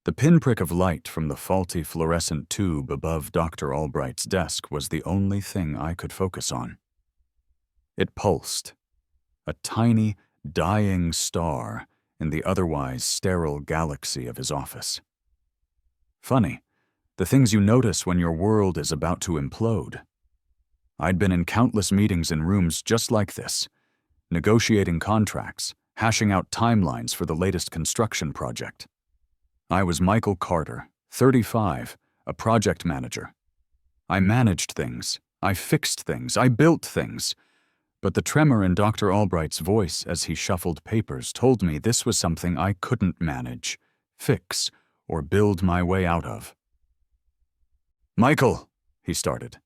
The pinprick of light from the faulty fluorescent tube above Dr. Albright's desk was the only thing I could focus on. It pulsed, a tiny, dying star in the otherwise sterile galaxy of his office. Funny, the things you notice when your world is about to implode. I'd been in countless meetings in rooms just like this, negotiating contracts, hashing out timelines for the latest construction project. I was Michael Carter, 35, a project manager. I managed things, I fixed things, I built things, but the tremor in Dr. Albright's voice as he shuffled papers told me this was something I couldn't manage, fix, or build my way out of. "Michael," he started,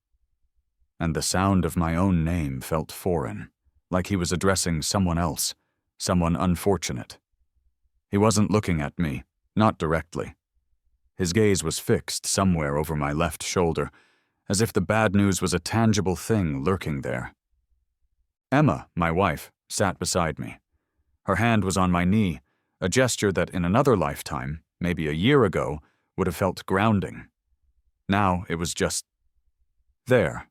and the sound of my own name felt foreign, like he was addressing someone else, someone unfortunate. He wasn't looking at me, not directly. His gaze was fixed somewhere over my left shoulder, as if the bad news was a tangible thing lurking there. Emma, my wife, sat beside me. Her hand was on my knee, a gesture that in another lifetime, maybe a year ago, would have felt grounding. Now it was just there.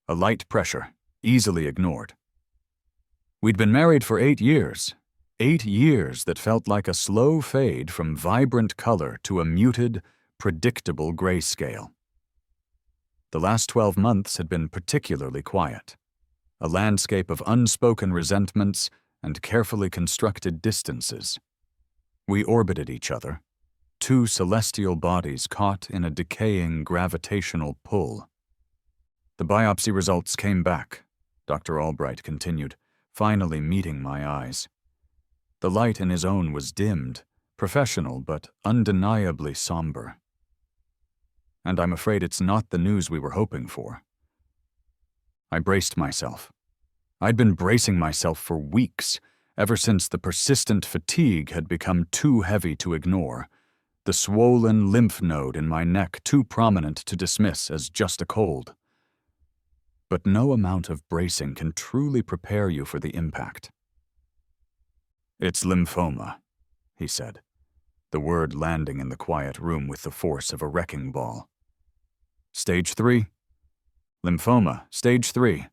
A light pressure, easily ignored. We'd been married for 8 years. 8 years that felt like a slow fade from vibrant color to a muted, predictable grayscale. The last 12 months had been particularly quiet, a landscape of unspoken resentments and carefully constructed distances. We orbited each other, two celestial bodies caught in a decaying gravitational pull. The biopsy results came back, Dr. Albright continued, finally meeting my eyes. The light in his own was dimmed, professional but undeniably somber. And I'm afraid it's not the news we were hoping for. I braced myself. I'd been bracing myself for weeks, ever since the persistent fatigue had become too heavy to ignore, the swollen lymph node in my neck too prominent to dismiss as just a cold. But no amount of bracing can truly prepare you for the impact. "It's lymphoma," he said, the word landing in the quiet room with the force of a wrecking ball. "Stage 3? Lymphoma, stage 3.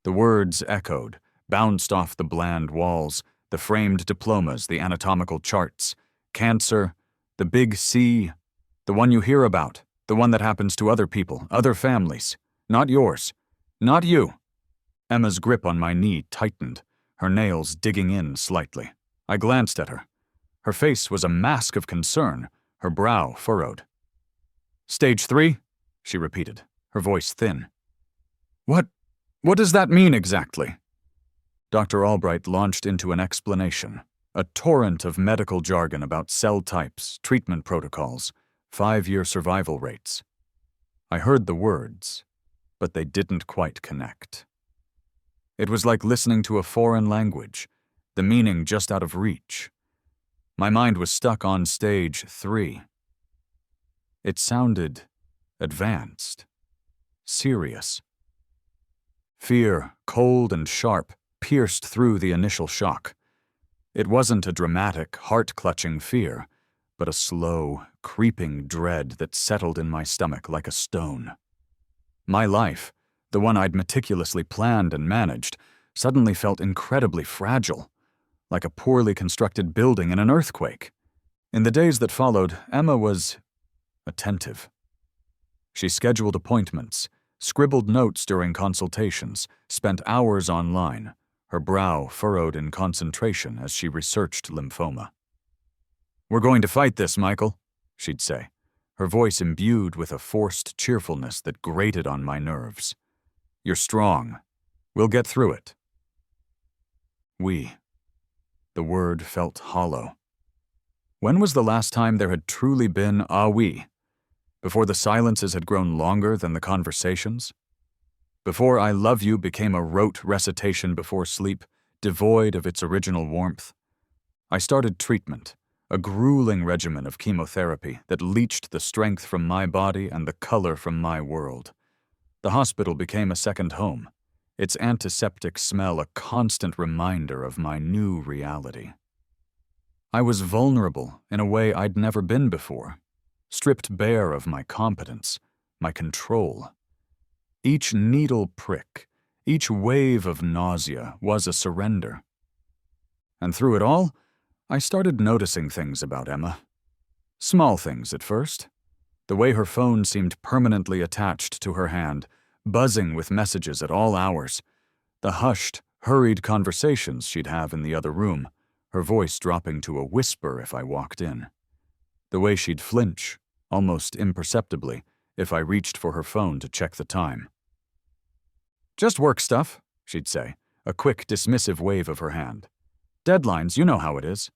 The words echoed, bounced off the bland walls, the framed diplomas, the anatomical charts. Cancer, the big C, the one you hear about, the one that happens to other people, other families. Not yours. Not you." Emma's grip on my knee tightened, her nails digging in slightly. I glanced at her. Her face was a mask of concern, her brow furrowed. "Stage 3? She repeated, her voice thin. What does that mean exactly?" Dr. Albright launched into an explanation, a torrent of medical jargon about cell types, treatment protocols, 5-year survival rates. I heard the words, but they didn't quite connect. It was like listening to a foreign language, the meaning just out of reach. My mind was stuck on stage 3. It sounded advanced, serious. Fear, cold and sharp, pierced through the initial shock. It wasn't a dramatic, heart-clutching fear, but a slow, creeping dread that settled in my stomach like a stone. My life, the one I'd meticulously planned and managed, suddenly felt incredibly fragile, like a poorly constructed building in an earthquake. In the days that followed, Emma was attentive. She scheduled appointments, scribbled notes during consultations, spent hours online, her brow furrowed in concentration as she researched lymphoma. "We're going to fight this, Michael," she'd say, her voice imbued with a forced cheerfulness that grated on my nerves. "You're strong. We'll get through it." We. The word felt hollow. When was the last time there had truly been a we? Before the silences had grown longer than the conversations? Before "I love you" became a rote recitation before sleep, devoid of its original warmth? I started treatment, a grueling regimen of chemotherapy that leached the strength from my body and the color from my world. The hospital became a second home, its antiseptic smell a constant reminder of my new reality. I was vulnerable in a way I'd never been before, stripped bare of my competence, my control. Each needle prick, each wave of nausea was a surrender. And through it all, I started noticing things about Emma. Small things at first. The way her phone seemed permanently attached to her hand, buzzing with messages at all hours. The hushed, hurried conversations she'd have in the other room, her voice dropping to a whisper if I walked in. The way she'd flinch, almost imperceptibly, if I reached for her phone to check the time. "Just work stuff," she'd say, a quick, dismissive wave of her hand. "Deadlines, you know how it is."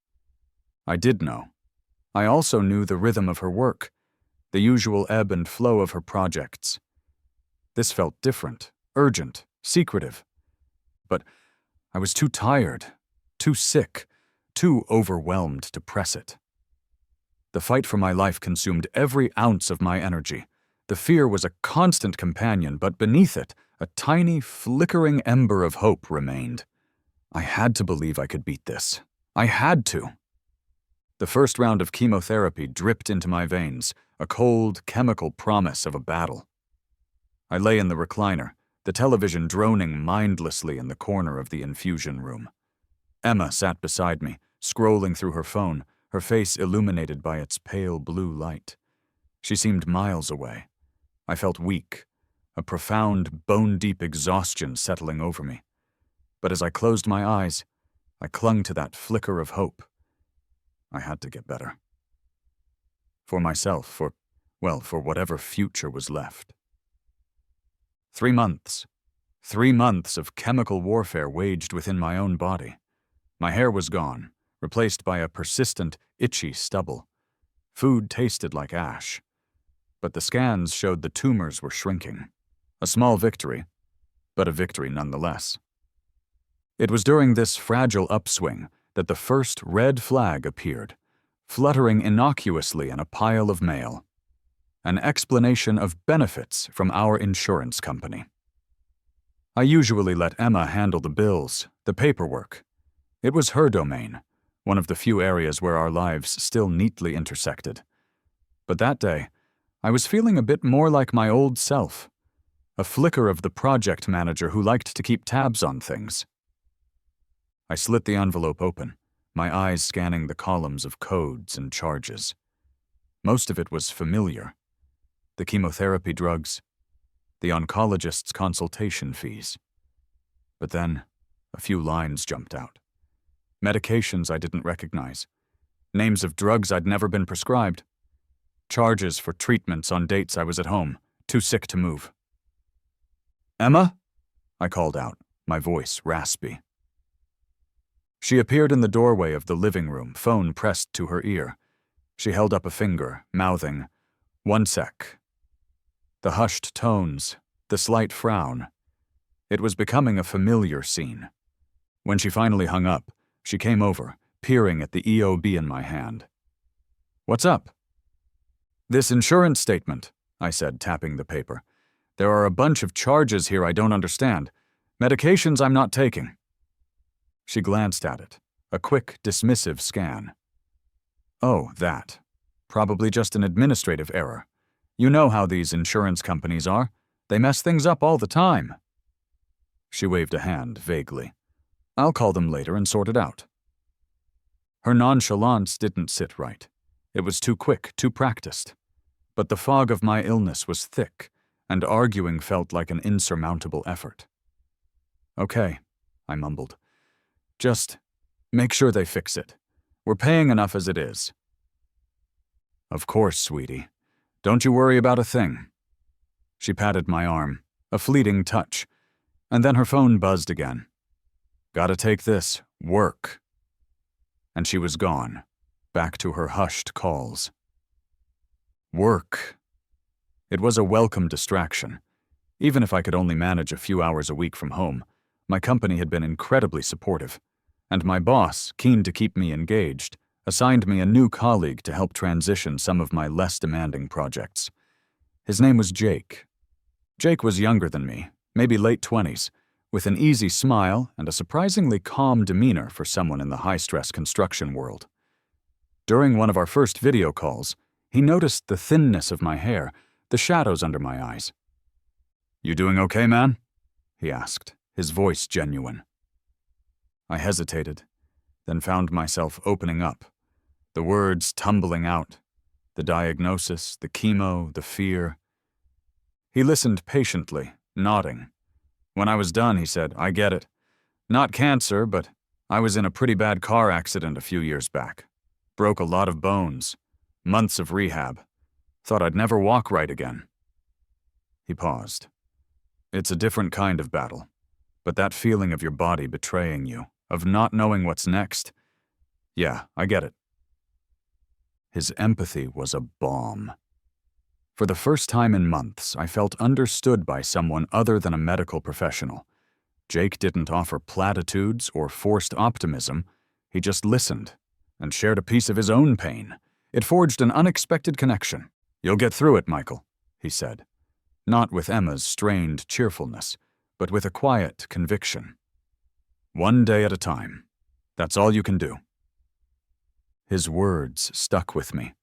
I did know. I also knew the rhythm of her work, the usual ebb and flow of her projects. This felt different, urgent, secretive. But I was too tired, too sick, too overwhelmed to press it. The fight for my life consumed every ounce of my energy. The fear was a constant companion, but beneath it, a tiny, flickering ember of hope remained. I had to believe I could beat this. I had to. The first round of chemotherapy dripped into my veins, a cold, chemical promise of a battle. I lay in the recliner, the television droning mindlessly in the corner of the infusion room. Emma sat beside me, scrolling through her phone, her face illuminated by its pale blue light. She seemed miles away. I felt weak, a profound, bone-deep exhaustion settling over me. But as I closed my eyes, I clung to that flicker of hope. I had to get better. For myself, for whatever future was left. 3 months. 3 months of chemical warfare waged within my own body. My hair was gone, replaced by a persistent, itchy stubble. Food tasted like ash. But the scans showed the tumors were shrinking. A small victory, but a victory nonetheless. It was during this fragile upswing that the first red flag appeared, fluttering innocuously in a pile of mail. An explanation of benefits from our insurance company. I usually let Emma handle the bills, the paperwork. It was her domain, one of the few areas where our lives still neatly intersected. But that day, I was feeling a bit more like my old self, a flicker of the project manager who liked to keep tabs on things. I slit the envelope open, my eyes scanning the columns of codes and charges. Most of it was familiar. The chemotherapy drugs, the oncologist's consultation fees. But then, a few lines jumped out. Medications I didn't recognize. Names of drugs I'd never been prescribed. Charges for treatments on dates I was at home, too sick to move. "Emma?" I called out, my voice raspy. She appeared in the doorway of the living room, phone pressed to her ear. She held up a finger, mouthing, "1 sec." The hushed tones, the slight frown. It was becoming a familiar scene. When she finally hung up, she came over, peering at the EOB in my hand. "What's up?" "This insurance statement," I said, tapping the paper. "There are a bunch of charges here I don't understand. Medications I'm not taking." She glanced at it, a quick, dismissive scan. "Oh, that. Probably just an administrative error. You know how these insurance companies are. They mess things up all the time." She waved a hand vaguely. "I'll call them later and sort it out." Her nonchalance didn't sit right. It was too quick, too practiced. But the fog of my illness was thick, and arguing felt like an insurmountable effort. "Okay," I mumbled. "Just make sure they fix it. We're paying enough as it is." "Of course, sweetie. Don't you worry about a thing." She patted my arm, a fleeting touch, and then her phone buzzed again. "Gotta take this. Work." And she was gone, back to her hushed calls. Work. It was a welcome distraction. Even if I could only manage a few hours a week from home, my company had been incredibly supportive, and my boss, keen to keep me engaged, assigned me a new colleague to help transition some of my less demanding projects. His name was Jake. Jake was younger than me, maybe late 20s, with an easy smile and a surprisingly calm demeanor for someone in the high-stress construction world. During one of our first video calls, he noticed the thinness of my hair, the shadows under my eyes. "You doing okay, man?" he asked, his voice genuine. I hesitated, then found myself opening up, the words tumbling out, the diagnosis, the chemo, the fear. He listened patiently, nodding. When I was done, he said, "I get it. Not cancer, but I was in a pretty bad car accident a few years back. Broke a lot of bones. Months of rehab. Thought I'd never walk right again." He paused. "It's a different kind of battle, but that feeling of your body betraying you, of not knowing what's next, yeah, I get it." His empathy was a balm. For the first time in months, I felt understood by someone other than a medical professional. Jake didn't offer platitudes or forced optimism. He just listened and shared a piece of his own pain. It forged an unexpected connection. "You'll get through it, Michael," he said. Not with Emma's strained cheerfulness, but with a quiet conviction. "One day at a time. That's all you can do." His words stuck with me,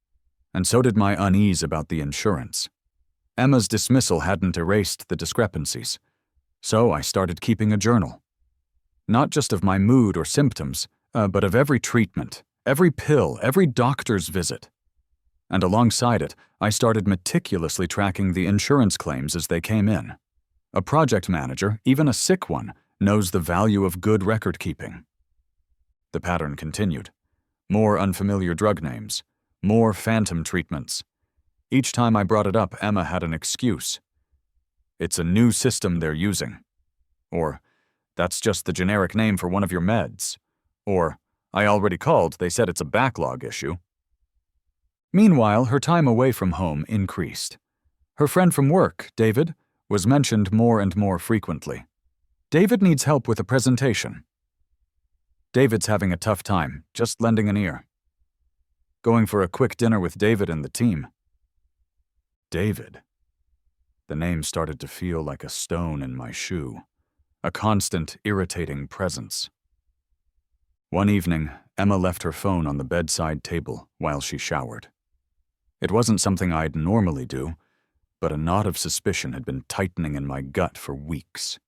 and so did my unease about the insurance. Emma's dismissal hadn't erased the discrepancies, so I started keeping a journal. Not just of my mood or symptoms, but of every treatment, every pill, every doctor's visit. And alongside it, I started meticulously tracking the insurance claims as they came in. A project manager, even a sick one, knows the value of good record-keeping. The pattern continued. More unfamiliar drug names, more phantom treatments. Each time I brought it up, Emma had an excuse. "It's a new system they're using." Or, "That's just the generic name for one of your meds." Or, "I already called, they said it's a backlog issue." Meanwhile, her time away from home increased. Her friend from work, David, was mentioned more and more frequently. "David needs help with a presentation." "David's having a tough time, just lending an ear." "Going for a quick dinner with David and the team." David. The name started to feel like a stone in my shoe, a constant, irritating presence. One evening, Emma left her phone on the bedside table while she showered. It wasn't something I'd normally do, but a knot of suspicion had been tightening in my gut for weeks.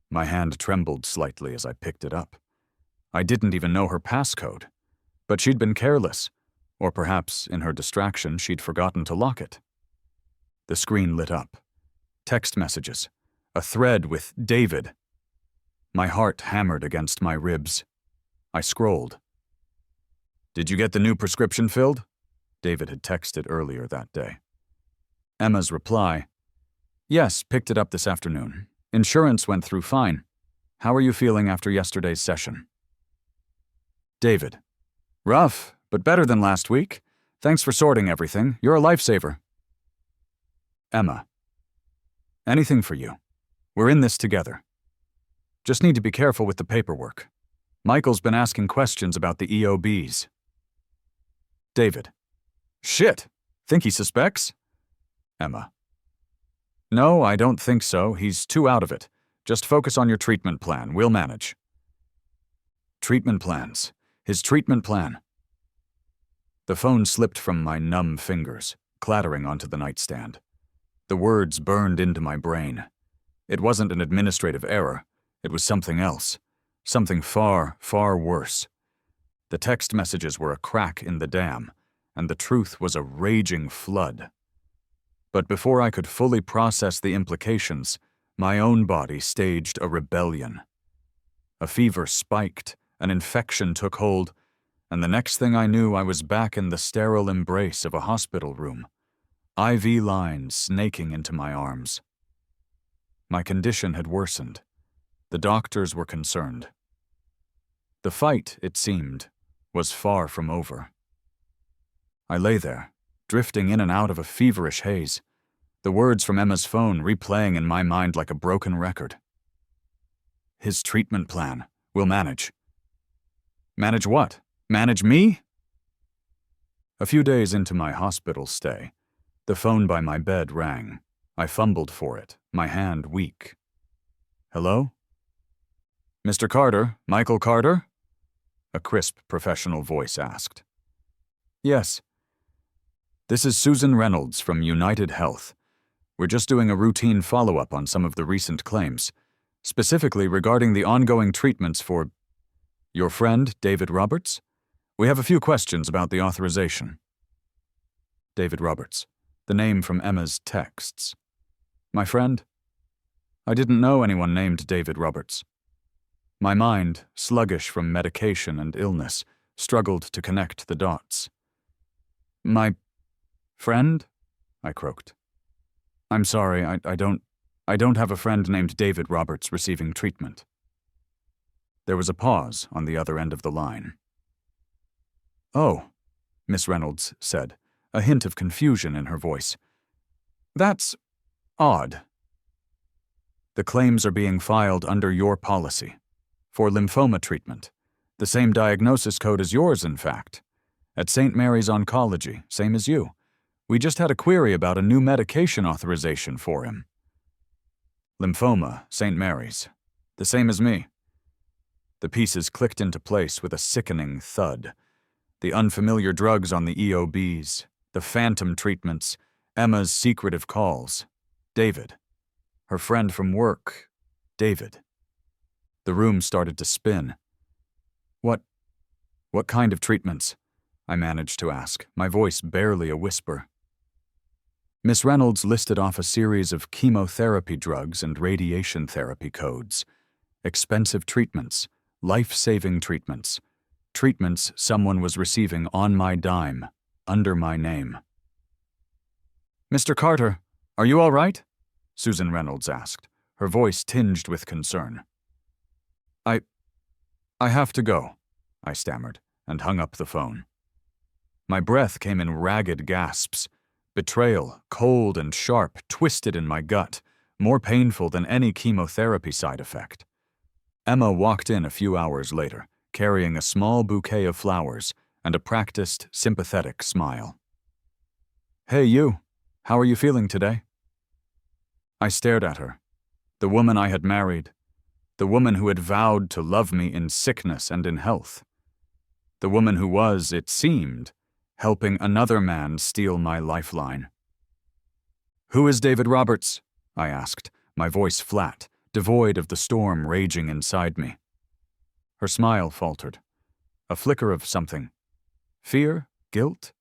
My hand trembled slightly as I picked it up. I didn't even know her passcode, but she'd been careless, or perhaps, in her distraction, she'd forgotten to lock it. The screen lit up. Text messages. A thread with David. My heart hammered against my ribs. I scrolled. "Did you get the new prescription filled?" David had texted earlier that day. Emma's reply, "Yes, picked it up this afternoon. Insurance went through fine. How are you feeling after yesterday's session?" David, "Rough, but better than last week. Thanks for sorting everything. You're a lifesaver." Emma, "Anything for you. We're in this together. Just need to be careful with the paperwork. Michael's been asking questions about the EOBs." David, "Shit. Think he suspects?" Emma, "No, I don't think so. He's too out of it. Just focus on your treatment plan. We'll manage." Treatment plans. His treatment plan. The phone slipped from my numb fingers, clattering onto the nightstand. The words burned into my brain. It wasn't an administrative error. It was something else. Something far, far worse. The text messages were a crack in the dam, and the truth was a raging flood. But before I could fully process the implications, my own body staged a rebellion. A fever spiked, an infection took hold, and the next thing I knew I was back in the sterile embrace of a hospital room, IV lines snaking into my arms. My condition had worsened. The doctors were concerned. The fight, it seemed, was far from over. I lay there, drifting in and out of a feverish haze, the words from Emma's phone replaying in my mind like a broken record. "His treatment plan. We'll manage." Manage what? Manage me? A few days into my hospital stay, the phone by my bed rang. I fumbled for it, my hand weak. "Hello?" "Mr. Carter? Michael Carter?" A crisp, professional voice asked. Yes. This is Susan Reynolds from United Health. We're just doing a routine follow-up on some of the recent claims, specifically regarding the ongoing treatments for your friend, David Roberts. We have a few questions about the authorization. David Roberts, the name from Emma's texts. My friend? I didn't know anyone named David Roberts. My mind, sluggish from medication and illness, struggled to connect the dots. My friend? I croaked. I'm sorry, I don't have a friend named David Roberts receiving treatment. There was a pause on the other end of the line. Oh, Miss Reynolds said, a hint of confusion in her voice. That's odd. The claims are being filed under your policy. For lymphoma treatment. The same diagnosis code as yours, in fact. At St. Mary's Oncology, same as you. We just had a query about a new medication authorization for him. Lymphoma, St. Mary's. The same as me. The pieces clicked into place with a sickening thud. The unfamiliar drugs on the EOBs, the phantom treatments, Emma's secretive calls. David. Her friend from work. David. The room started to spin. What kind of treatments? I managed to ask, my voice barely a whisper. Miss Reynolds listed off a series of chemotherapy drugs and radiation therapy codes. Expensive treatments, life-saving treatments. Treatments someone was receiving on my dime, under my name. Mr. Carter, are you all right? Susan Reynolds asked, her voice tinged with concern. I have to go, I stammered, and hung up the phone. My breath came in ragged gasps. Betrayal, cold and sharp, twisted in my gut, more painful than any chemotherapy side effect. Emma walked in a few hours later, carrying a small bouquet of flowers and a practiced, sympathetic smile. Hey, you. How are you feeling today? I stared at her. The woman I had married. The woman who had vowed to love me in sickness and in health. The woman who was, it seemed, helping another man steal my lifeline. Who is David Roberts? I asked, my voice flat, devoid of the storm raging inside me. Her smile faltered. A flicker of something. Fear? Guilt?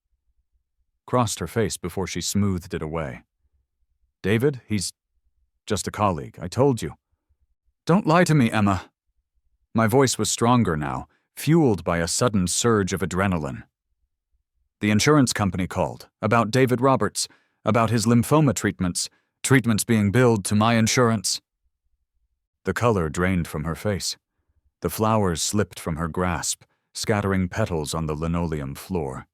Crossed her face before she smoothed it away. David, he's just a colleague, I told you. Don't lie to me, Emma. My voice was stronger now, fueled by a sudden surge of adrenaline. The insurance company called, about David Roberts, about his lymphoma treatments being billed to my insurance. The color drained from her face. The flowers slipped from her grasp, scattering petals on the linoleum floor.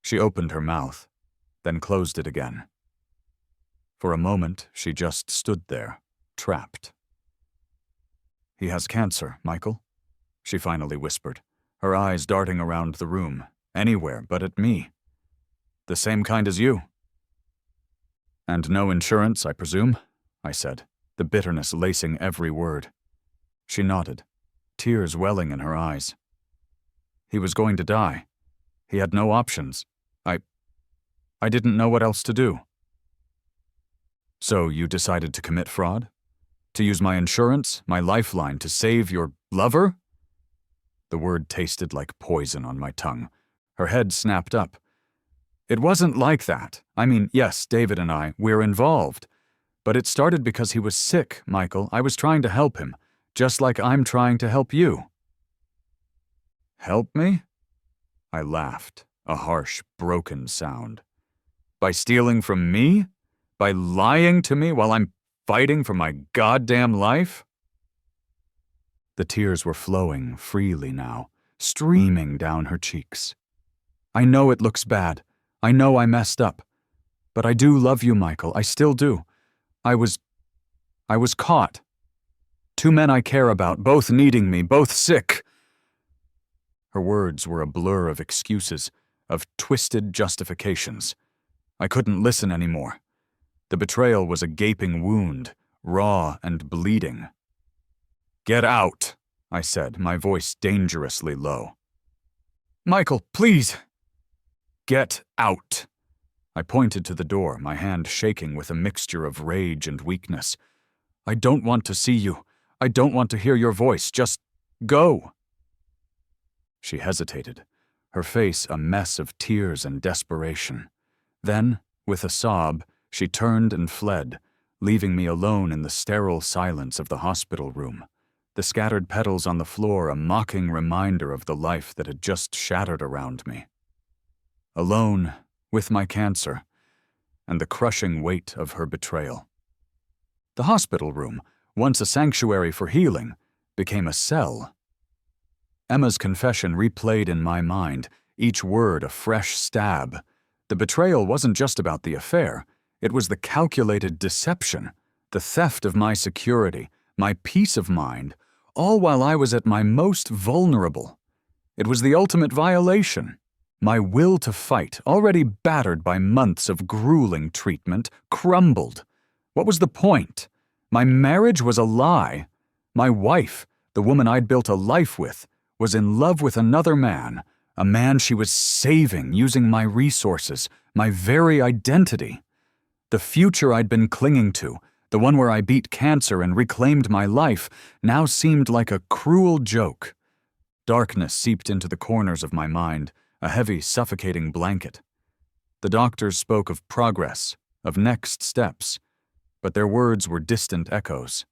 She opened her mouth, then closed it again. For a moment, she just stood there, trapped. He has cancer, Michael, she finally whispered, her eyes darting around the room, anywhere but at me. The same kind as you. And no insurance, I presume, I said, the bitterness lacing every word. She nodded, tears welling in her eyes. He was going to die. He had no options. I didn't know what else to do. So you decided to commit fraud? To use my insurance, my lifeline, to save your lover? The word tasted like poison on my tongue. Her head snapped up. It wasn't like that. I mean, yes, David and we're involved. But it started because he was sick, Michael. I was trying to help him, just like I'm trying to help you. Help me? I laughed, a harsh, broken sound. By stealing from me? By lying to me while I'm fighting for my goddamn life? The tears were flowing freely now, streaming down her cheeks. I know it looks bad. I know I messed up. But I do love you, Michael. I still do. I was caught. Two men I care about, both needing me, both sick. Her words were a blur of excuses, of twisted justifications. I couldn't listen anymore. The betrayal was a gaping wound, raw and bleeding. Get out, I said, my voice dangerously low. Michael, please. Get out! I pointed to the door, my hand shaking with a mixture of rage and weakness. I don't want to see you. I don't want to hear your voice. Just go. She hesitated, her face a mess of tears and desperation. Then, with a sob, she turned and fled, leaving me alone in the sterile silence of the hospital room, the scattered petals on the floor a mocking reminder of the life that had just shattered around me. Alone, with my cancer, and the crushing weight of her betrayal. The hospital room, once a sanctuary for healing, became a cell. Emma's confession replayed in my mind, each word a fresh stab. The betrayal wasn't just about the affair. It was the calculated deception, the theft of my security, my peace of mind, all while I was at my most vulnerable. It was the ultimate violation. My will to fight, already battered by months of grueling treatment, crumbled. What was the point? My marriage was a lie. My wife, the woman I'd built a life with, was in love with another man, a man she was saving using my resources, my very identity. The future I'd been clinging to, the one where I beat cancer and reclaimed my life, now seemed like a cruel joke. Darkness seeped into the corners of my mind, a heavy, suffocating blanket. The doctors spoke of progress, of next steps, but their words were distant echoes.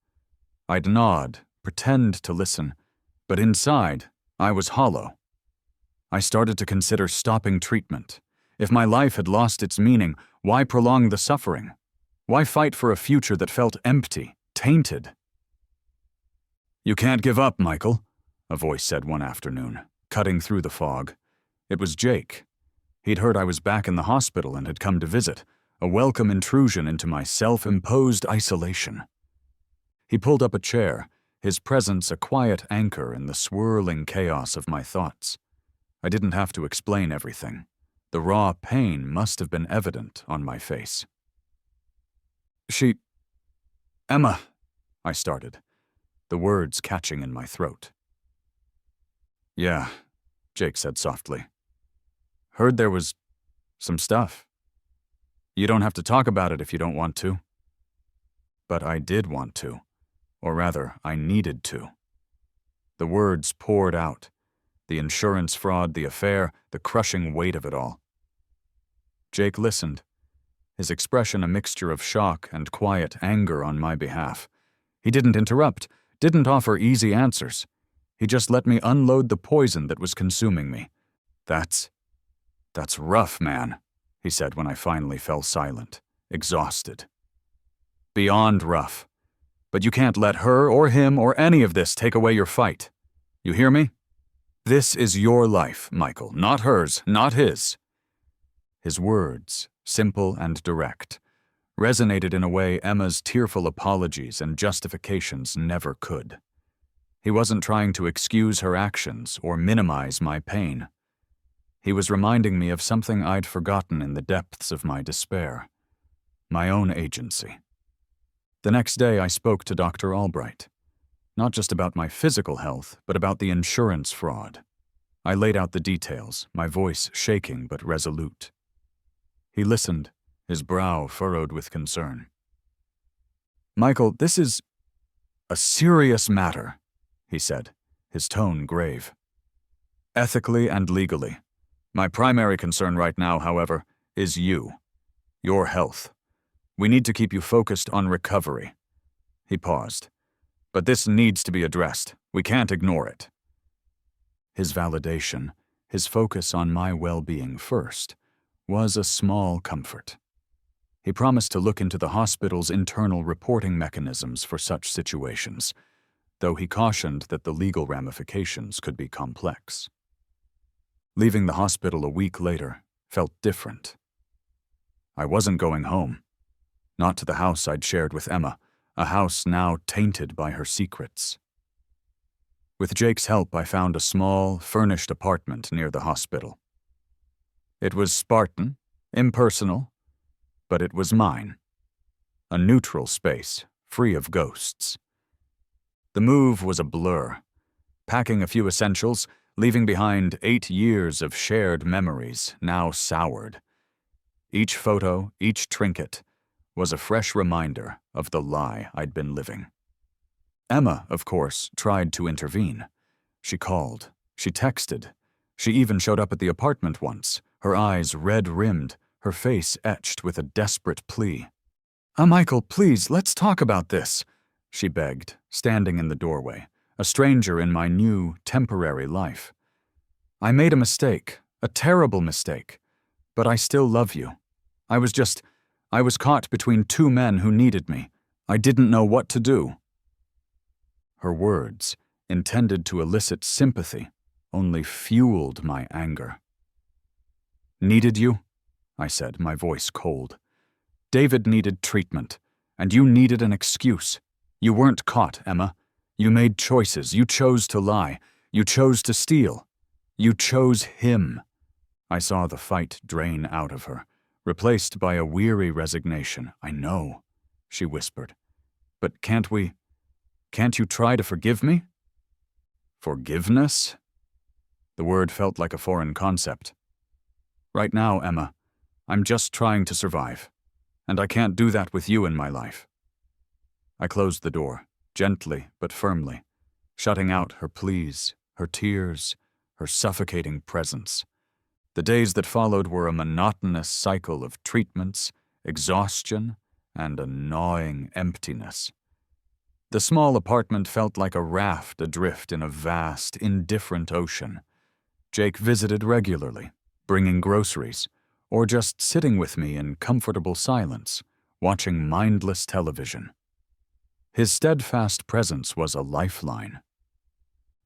I'd nod, pretend to listen, but inside, I was hollow. I started to consider stopping treatment. If my life had lost its meaning, why prolong the suffering? Why fight for a future that felt empty, tainted? "You can't give up, Michael," a voice said one afternoon, cutting through the fog. It was Jake. He'd heard I was back in the hospital and had come to visit, a welcome intrusion into my self-imposed isolation. He pulled up a chair, his presence a quiet anchor in the swirling chaos of my thoughts. I didn't have to explain everything. The raw pain must have been evident on my face. Emma, I started, the words catching in my throat. "Yeah," Jake said softly. "Heard there was some stuff. You don't have to talk about it if you don't want to." But I did want to, or rather, I needed to. The words poured out, the insurance fraud, the affair, the crushing weight of it all. Jake listened, his expression a mixture of shock and quiet anger on my behalf. He didn't interrupt, didn't offer easy answers. He just let me unload the poison that was consuming me. That's rough, man," he said when I finally fell silent, exhausted. "Beyond rough. But you can't let her or him or any of this take away your fight. You hear me? This is your life, Michael, not hers, not his." His words, simple and direct, resonated in a way Emma's tearful apologies and justifications never could. He wasn't trying to excuse her actions or minimize my pain. He was reminding me of something I'd forgotten in the depths of my despair, my own agency. The next day I spoke to Dr. Albright, not just about my physical health, but about the insurance fraud. I laid out the details, my voice shaking but resolute. He listened, his brow furrowed with concern. "Michael, this is a serious matter," he said, his tone grave. "Ethically and legally. My primary concern right now, however, is you, your health. We need to keep you focused on recovery." He paused. "But this needs to be addressed. We can't ignore it." His validation, his focus on my well-being first, was a small comfort. He promised to look into the hospital's internal reporting mechanisms for such situations, though he cautioned that the legal ramifications could be complex. Leaving the hospital a week later felt different. I wasn't going home. Not to the house I'd shared with Emma, a house now tainted by her secrets. With Jake's help, I found a small, furnished apartment near the hospital. It was Spartan, impersonal, but it was mine. A neutral space, free of ghosts. The move was a blur. Packing a few essentials, leaving behind 8 years of shared memories, now soured. Each photo, each trinket, was a fresh reminder of the lie I'd been living. Emma, of course, tried to intervene. She called, she texted, she even showed up at the apartment once, her eyes red-rimmed, her face etched with a desperate plea. Michael, please, let's talk about this," she begged, standing in the doorway, a stranger in my new, temporary life. "I made a mistake, a terrible mistake, but I still love you. I was caught between 2 men who needed me. I didn't know what to do." Her words, intended to elicit sympathy, only fueled my anger. "Needed you?" I said, my voice cold. "David needed treatment, and you needed an excuse. You weren't caught, Emma. You made choices. You chose to lie. You chose to steal. You chose him." I saw the fight drain out of her, replaced by a weary resignation. "I know," she whispered. "But can't you try to forgive me?" Forgiveness? The word felt like a foreign concept. "Right now, Emma, I'm just trying to survive, and I can't do that with you in my life." I closed the door, gently but firmly, shutting out her pleas, her tears, her suffocating presence. The days that followed were a monotonous cycle of treatments, exhaustion, and a gnawing emptiness. The small apartment felt like a raft adrift in a vast, indifferent ocean. Jake visited regularly, bringing groceries, or just sitting with me in comfortable silence, watching mindless television. His steadfast presence was a lifeline.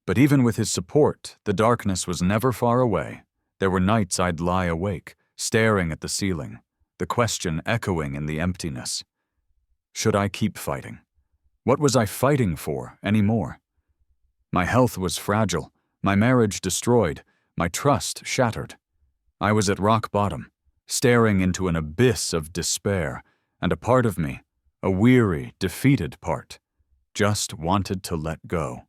But even with his support, the darkness was never far away. There were nights I'd lie awake, staring at the ceiling, the question echoing in the emptiness. Should I keep fighting? What was I fighting for anymore? My health was fragile, my marriage destroyed, my trust shattered. I was at rock bottom, staring into an abyss of despair, and a part of me, a weary, defeated part, just wanted to let go.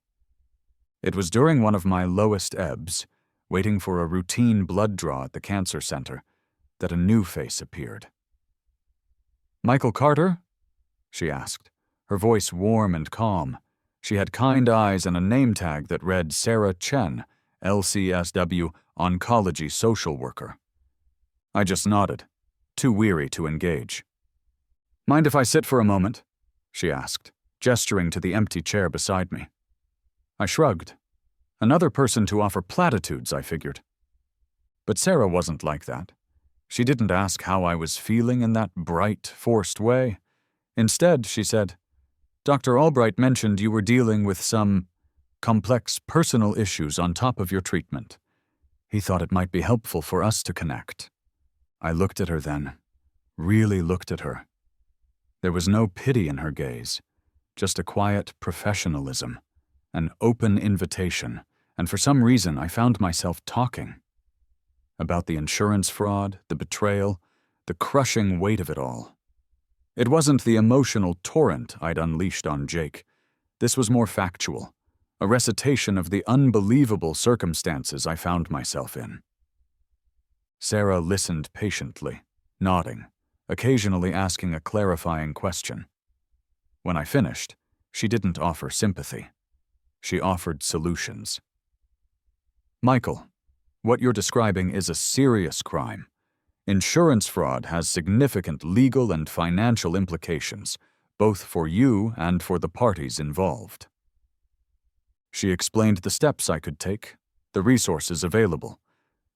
It was during one of my lowest ebbs, waiting for a routine blood draw at the cancer center, that a new face appeared. "Michael Carter?" she asked, her voice warm and calm. She had kind eyes and a name tag that read Sarah Chen, LCSW, Oncology Social Worker. I just nodded, too weary to engage. "Mind if I sit for a moment?" she asked, gesturing to the empty chair beside me. I shrugged. Another person to offer platitudes, I figured. But Sarah wasn't like that. She didn't ask how I was feeling in that bright, forced way. Instead, she said, "Dr. Albright mentioned you were dealing with some complex personal issues on top of your treatment. He thought it might be helpful for us to connect." I looked at her then, really looked at her. There was no pity in her gaze, just a quiet professionalism, an open invitation, and for some reason I found myself talking. About the insurance fraud, the betrayal, the crushing weight of it all. It wasn't the emotional torrent I'd unleashed on Jake. This was more factual, a recitation of the unbelievable circumstances I found myself in. Sarah listened patiently, nodding, occasionally asking a clarifying question. When I finished, she didn't offer sympathy. She offered solutions. "Michael, what you're describing is a serious crime. Insurance fraud has significant legal and financial implications, both for you and for the parties involved." She explained the steps I could take, the resources available.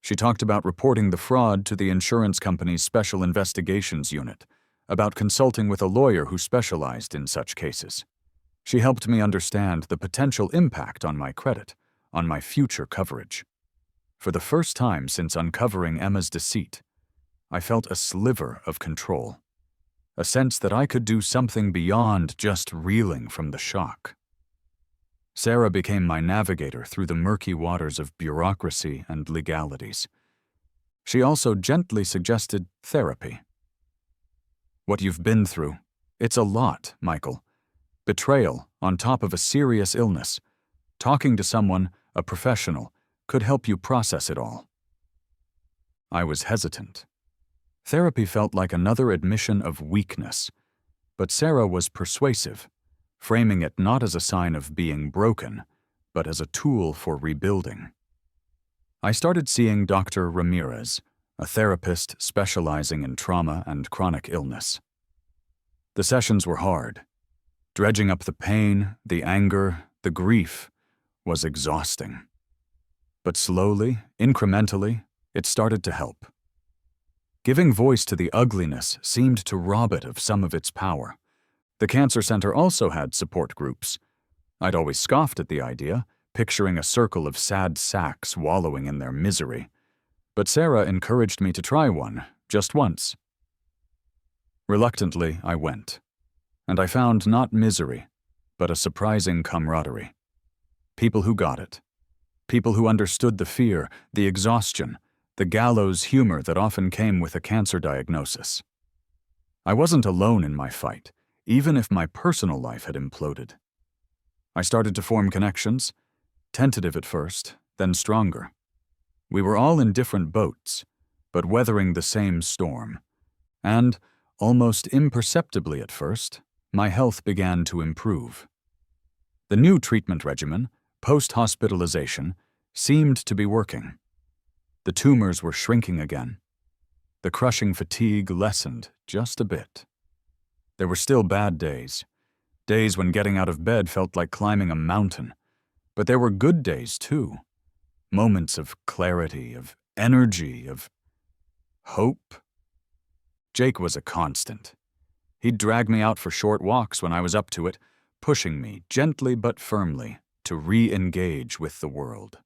She talked about reporting the fraud to the insurance company's Special Investigations Unit, about consulting with a lawyer who specialized in such cases. She helped me understand the potential impact on my credit, on my future coverage. For the first time since uncovering Emma's deceit, I felt a sliver of control, a sense that I could do something beyond just reeling from the shock. Sarah became my navigator through the murky waters of bureaucracy and legalities. She also gently suggested therapy. "What you've been through, it's a lot, Michael. Betrayal on top of a serious illness. Talking to someone, a professional, could help you process it all. I was hesitant. Therapy felt like another admission of weakness, but Sarah was persuasive, framing it not as a sign of being broken, but as a tool for rebuilding. I started seeing Dr. Ramirez, a therapist specializing in trauma and chronic illness. The sessions were hard. Dredging up the pain, the anger, the grief was exhausting. But slowly, incrementally, it started to help. Giving voice to the ugliness seemed to rob it of some of its power. The cancer center also had support groups. I'd always scoffed at the idea, picturing a circle of sad sacks wallowing in their misery. But Sarah encouraged me to try one, just once. Reluctantly, I went, and I found not misery, but a surprising camaraderie. People who got it. People who understood the fear, the exhaustion, the gallows humor that often came with a cancer diagnosis. I wasn't alone in my fight, even if my personal life had imploded. I started to form connections, tentative at first, then stronger. We were all in different boats, but weathering the same storm. And, almost imperceptibly at first, my health began to improve. The new treatment regimen, post-hospitalization, seemed to be working. The tumors were shrinking again. The crushing fatigue lessened just a bit. There were still bad days, days when getting out of bed felt like climbing a mountain. But there were good days, too. Moments of clarity, of energy, of hope. Jake was a constant. He'd drag me out for short walks when I was up to it, pushing me, gently but firmly, to re-engage with the world.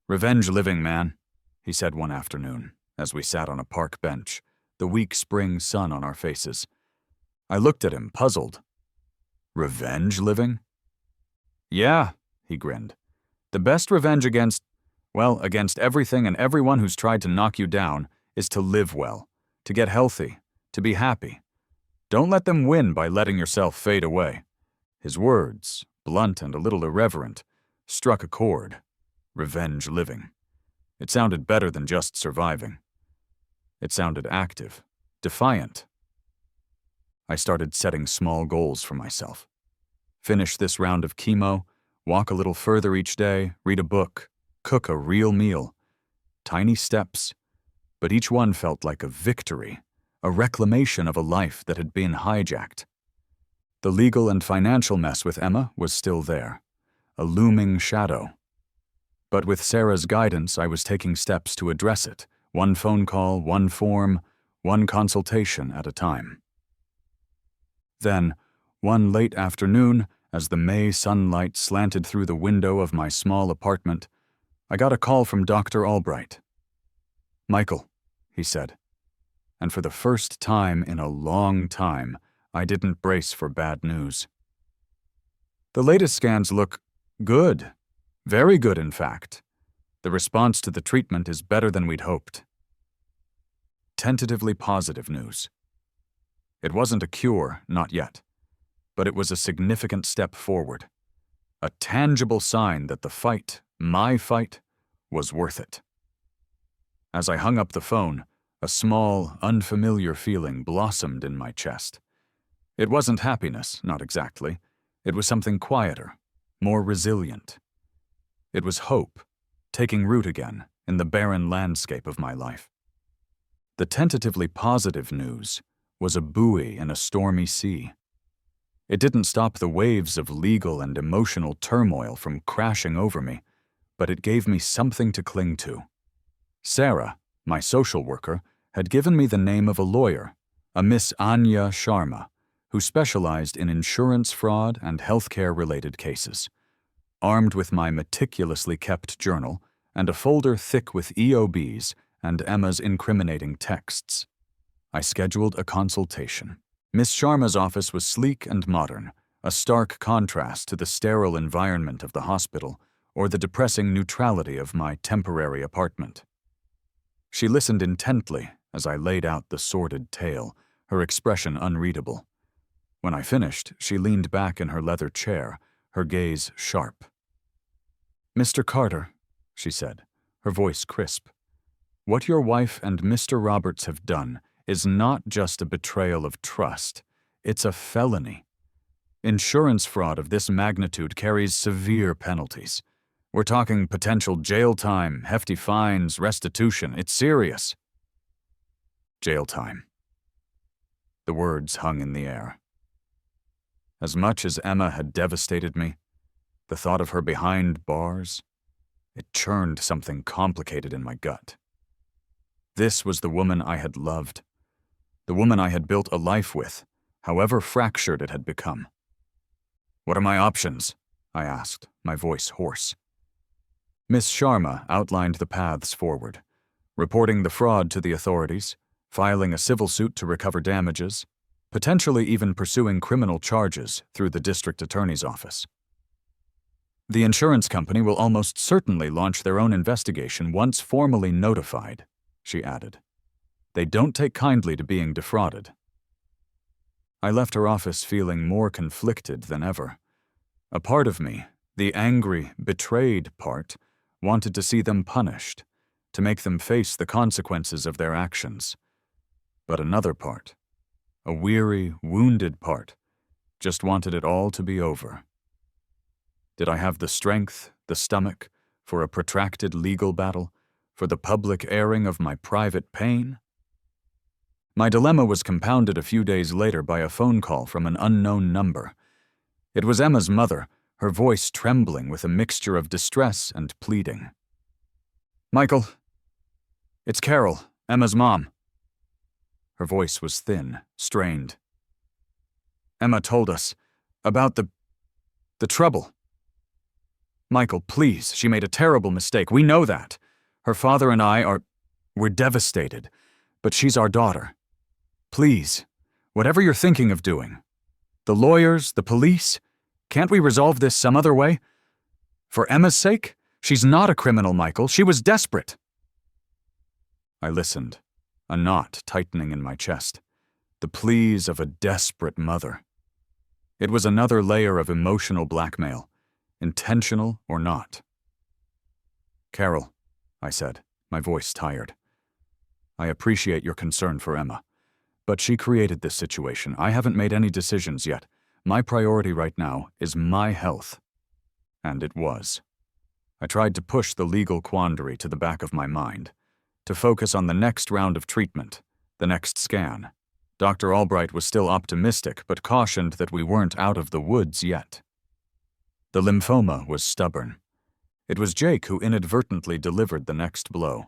"Revenge living, man," he said one afternoon, as we sat on a park bench, the weak spring sun on our faces. I looked at him, puzzled. "Revenge living?" "Yeah," he grinned. "The best revenge against everything and everyone who's tried to knock you down is to live well, to get healthy, to be happy. Don't let them win by letting yourself fade away." His words, blunt and a little irreverent, struck a chord. Revenge living. It sounded better than just surviving. It sounded active, defiant. I started setting small goals for myself. Finish this round of chemo, walk a little further each day, read a book, cook a real meal. Tiny steps, but each one felt like a victory, a reclamation of a life that had been hijacked. The legal and financial mess with Emma was still there, a looming shadow. But with Sarah's guidance, I was taking steps to address it, one phone call, one form, one consultation at a time. Then, one late afternoon, as the May sunlight slanted through the window of my small apartment, I got a call from Dr. Albright. "Michael," he said, and for the first time in a long time, I didn't brace for bad news. "The latest scans look good. Very good, in fact. The response to the treatment is better than we'd hoped." Tentatively positive news. It wasn't a cure, not yet, but it was a significant step forward. A tangible sign that the fight, my fight, was worth it. As I hung up the phone, a small, unfamiliar feeling blossomed in my chest. It wasn't happiness, not exactly. It was something quieter, more resilient. It was hope, taking root again in the barren landscape of my life. The tentatively positive news was a buoy in a stormy sea. It didn't stop the waves of legal and emotional turmoil from crashing over me, but it gave me something to cling to. Sarah, my social worker, had given me the name of a lawyer, a Miss Anya Sharma, who specialized in insurance fraud and healthcare-related cases. Armed with my meticulously kept journal and a folder thick with EOBs and Emma's incriminating texts, I scheduled a consultation. Miss Sharma's office was sleek and modern, a stark contrast to the sterile environment of the hospital or the depressing neutrality of my temporary apartment. She listened intently as I laid out the sordid tale, her expression unreadable. When I finished, she leaned back in her leather chair, her gaze sharp. "Mr. Carter, she said, her voice crisp. What your wife and Mr. Roberts have done is not just a betrayal of trust. It's a felony. Insurance fraud of this magnitude carries severe penalties. We're talking potential jail time, hefty fines, restitution. It's serious. Jail time. The words hung in the air. As much as Emma had devastated me, the thought of her behind bars, it churned something complicated in my gut. This was the woman I had loved, the woman I had built a life with, however fractured it had become. What are my options? I asked, my voice hoarse. Miss Sharma outlined the paths forward, reporting the fraud to the authorities, filing a civil suit to recover damages, potentially even pursuing criminal charges through the district attorney's office. The insurance company will almost certainly launch their own investigation once formally notified, she added. They don't take kindly to being defrauded. I left her office feeling more conflicted than ever. A part of me, the angry, betrayed part, wanted to see them punished, to make them face the consequences of their actions. But another part, a weary, wounded part, just wanted it all to be over. Did I have the strength, the stomach, for a protracted legal battle, for the public airing of my private pain? My dilemma was compounded a few days later by a phone call from an unknown number. It was Emma's mother, her voice trembling with a mixture of distress and pleading. Michael, it's Carol, Emma's mom. Her voice was thin, strained. Emma told us about the trouble. Michael, please, she made a terrible mistake. We know that. Her father and we're devastated, but she's our daughter. Please, whatever you're thinking of doing. The lawyers, the police, can't we resolve this some other way? For Emma's sake? She's not a criminal, Michael. She was desperate. I listened, a knot tightening in my chest. The pleas of a desperate mother. It was another layer of emotional blackmail, intentional or not. Carol, I said, my voice tired. I appreciate your concern for Emma, but she created this situation. I haven't made any decisions yet. My priority right now is my health. And it was. I tried to push the legal quandary to the back of my mind, to focus on the next round of treatment, the next scan. Dr. Albright was still optimistic, but cautioned that we weren't out of the woods yet. The lymphoma was stubborn. It was Jake who inadvertently delivered the next blow.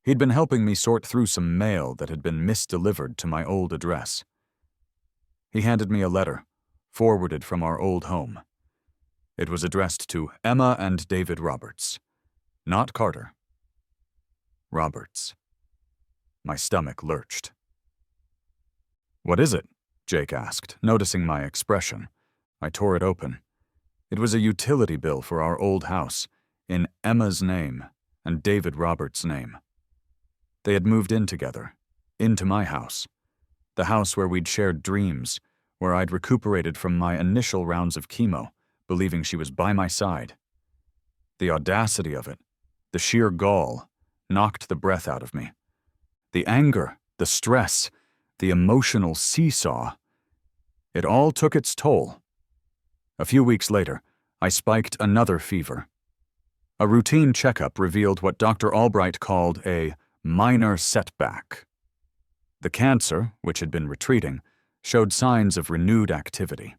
He'd been helping me sort through some mail that had been misdelivered to my old address. He handed me a letter, forwarded from our old home. It was addressed to Emma and David Roberts. Not Carter. Roberts. My stomach lurched. What is it? Jake asked, noticing my expression. I tore it open. It was a utility bill for our old house, in Emma's name and David Roberts' name. They had moved in together, into my house, the house where we'd shared dreams, where I'd recuperated from my initial rounds of chemo, believing she was by my side. The audacity of it, the sheer gall, knocked the breath out of me. The anger, the stress, the emotional seesaw, it all took its toll. A few weeks later, I spiked another fever. A routine checkup revealed what Dr. Albright called a minor setback. The cancer, which had been retreating, showed signs of renewed activity.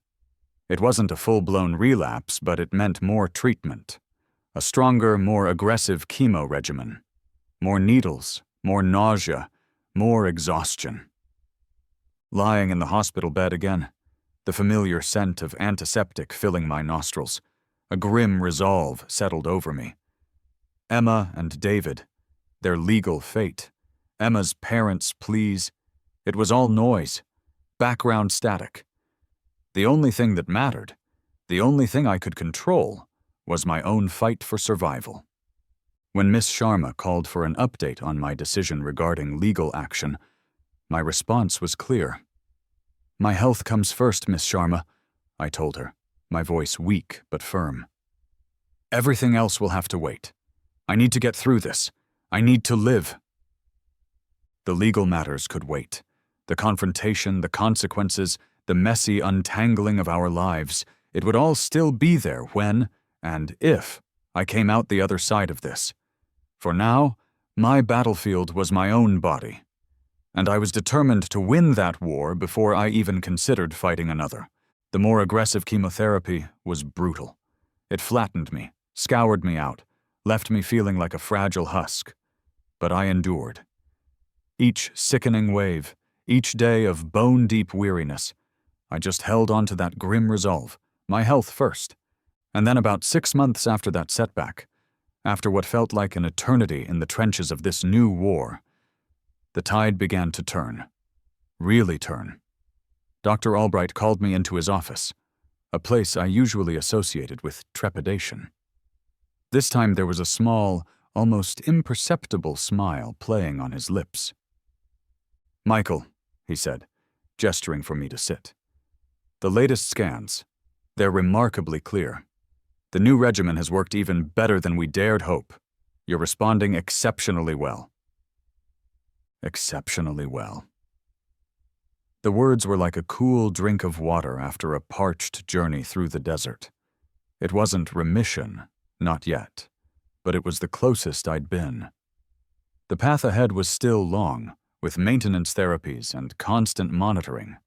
It wasn't a full-blown relapse, but it meant more treatment. A stronger, more aggressive chemo regimen. More needles, more nausea, more exhaustion. Lying in the hospital bed again, the familiar scent of antiseptic filling my nostrils, a grim resolve settled over me. Emma and David, their legal fate, Emma's parents' pleas, it was all noise, background static. The only thing that mattered, the only thing I could control, was my own fight for survival. When Miss Sharma called for an update on my decision regarding legal action, my response was clear. My health comes first, Miss Sharma, I told her, my voice weak but firm. Everything else will have to wait. I need to get through this. I need to live. The legal matters could wait. The confrontation, the consequences, the messy untangling of our lives, it would all still be there when, and if, I came out the other side of this. For now, my battlefield was my own body, and I was determined to win that war before I even considered fighting another. The more aggressive chemotherapy was brutal. It flattened me, scoured me out, left me feeling like a fragile husk. But I endured. Each sickening wave, each day of bone-deep weariness, I just held on to that grim resolve, my health first. And then about 6 months after that setback, after what felt like an eternity in the trenches of this new war, the tide began to turn. Really turn. Dr. Albright called me into his office, a place I usually associated with trepidation. This time there was a small, almost imperceptible smile playing on his lips. "Michael," he said, gesturing for me to sit. "The latest scans, they're remarkably clear. The new regimen has worked even better than we dared hope. You're responding exceptionally well." Exceptionally well. The words were like a cool drink of water after a parched journey through the desert. It wasn't remission, not yet, but it was the closest I'd been. The path ahead was still long, with maintenance therapies and constant monitoring.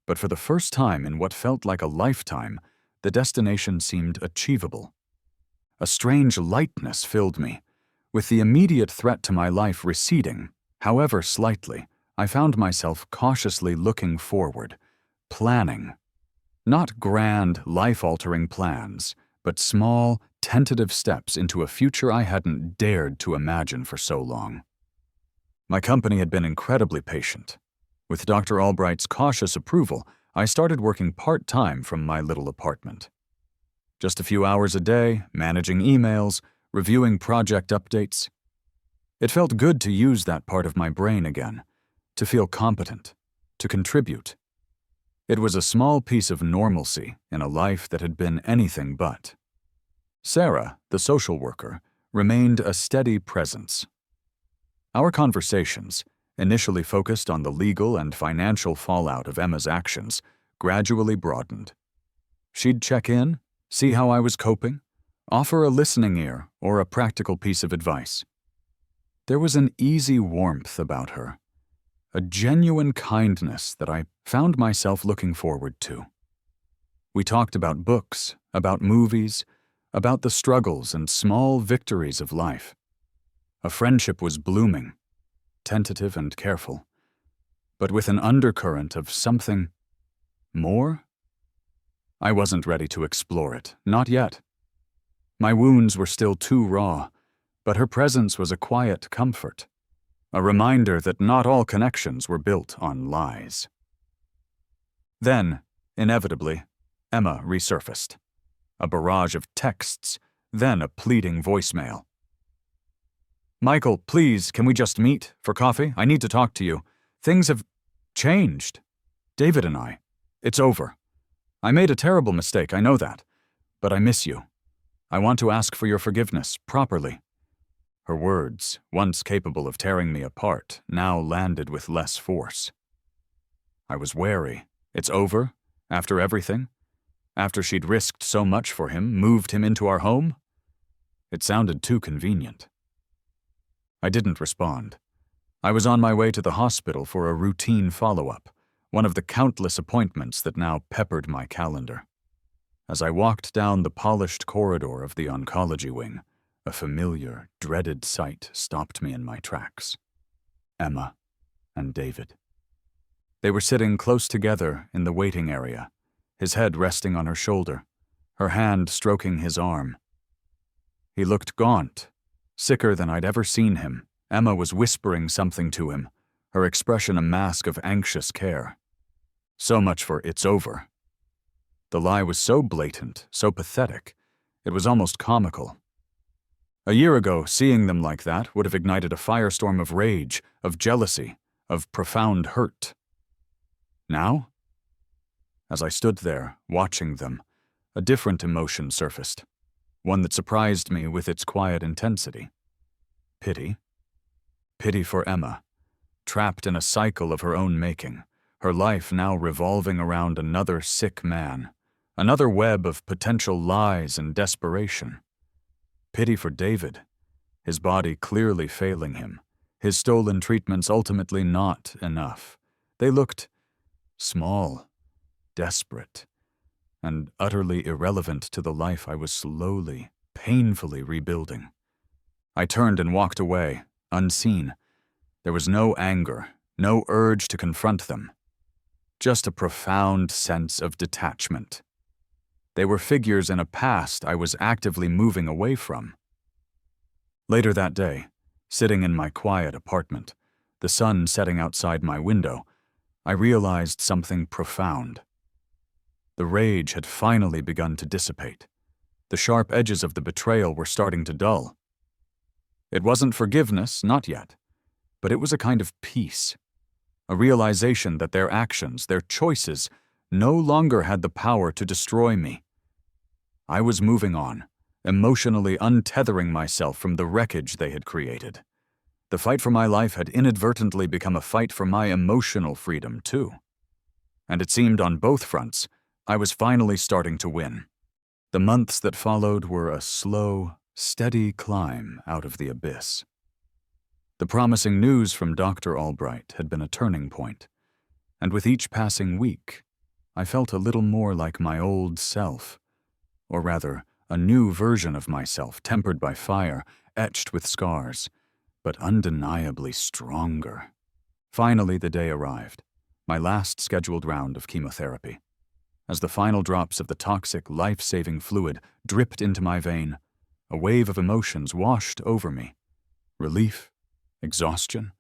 But for the first time in what felt like a lifetime, the destination seemed achievable. A strange lightness filled me. With the immediate threat to my life receding, however slightly, I found myself cautiously looking forward, planning. Not grand, life-altering plans, but small, tentative steps into a future I hadn't dared to imagine for so long. My company had been incredibly patient. With Dr. Albright's cautious approval, I started working part-time from my little apartment. Just a few hours a day, managing emails, reviewing project updates. It felt good to use that part of my brain again, to feel competent, to contribute. It was a small piece of normalcy in a life that had been anything but. Sarah, the social worker, remained a steady presence. Our conversations, initially focused on the legal and financial fallout of Emma's actions, gradually broadened. She'd check in, see how I was coping, offer a listening ear or a practical piece of advice. There was an easy warmth about her, a genuine kindness that I found myself looking forward to. We talked about books, about movies, about the struggles and small victories of life. A friendship was blooming, tentative and careful, but with an undercurrent of something more? I wasn't ready to explore it, not yet. My wounds were still too raw, but her presence was a quiet comfort, a reminder that not all connections were built on lies. Then, inevitably, Emma resurfaced. A barrage of texts, then a pleading voicemail. "Michael, please, can we just meet for coffee? I need to talk to you. Things have changed. David and I. It's over. I made a terrible mistake, I know that. But I miss you. I want to ask for your forgiveness, properly." Her words, once capable of tearing me apart, now landed with less force. I was wary. It's over? After everything? After she'd risked so much for him, moved him into our home? It sounded too convenient. I didn't respond. I was on my way to the hospital for a routine follow-up, one of the countless appointments that now peppered my calendar. As I walked down the polished corridor of the oncology wing, a familiar, dreaded sight stopped me in my tracks. Emma and David. They were sitting close together in the waiting area, his head resting on her shoulder, her hand stroking his arm. He looked gaunt, sicker than I'd ever seen him. Emma was whispering something to him, her expression a mask of anxious care. So much for "it's over." The lie was so blatant, so pathetic, it was almost comical. A year ago, seeing them like that would have ignited a firestorm of rage, of jealousy, of profound hurt. Now? As I stood there, watching them, a different emotion surfaced, one that surprised me with its quiet intensity. Pity? Pity for Emma, trapped in a cycle of her own making, her life now revolving around another sick man, another web of potential lies and desperation. Pity for David, his body clearly failing him, his stolen treatments ultimately not enough. They looked small, desperate, and utterly irrelevant to the life I was slowly, painfully rebuilding. I turned and walked away, unseen. There was no anger, no urge to confront them. Just a profound sense of detachment. They were figures in a past I was actively moving away from. Later that day, sitting in my quiet apartment, the sun setting outside my window, I realized something profound. The rage had finally begun to dissipate. The sharp edges of the betrayal were starting to dull. It wasn't forgiveness, not yet, but it was a kind of peace, a realization that their actions, their choices, no longer had the power to destroy me. I was moving on, emotionally untethering myself from the wreckage they had created. The fight for my life had inadvertently become a fight for my emotional freedom, too. And it seemed on both fronts, I was finally starting to win. The months that followed were a slow, steady climb out of the abyss. The promising news from Dr. Albright had been a turning point, and with each passing week, I felt a little more like my old self, or rather, a new version of myself tempered by fire, etched with scars, but undeniably stronger. Finally, the day arrived, my last scheduled round of chemotherapy. As the final drops of the toxic, life-saving fluid dripped into my vein, a wave of emotions washed over me. Relief, exhaustion,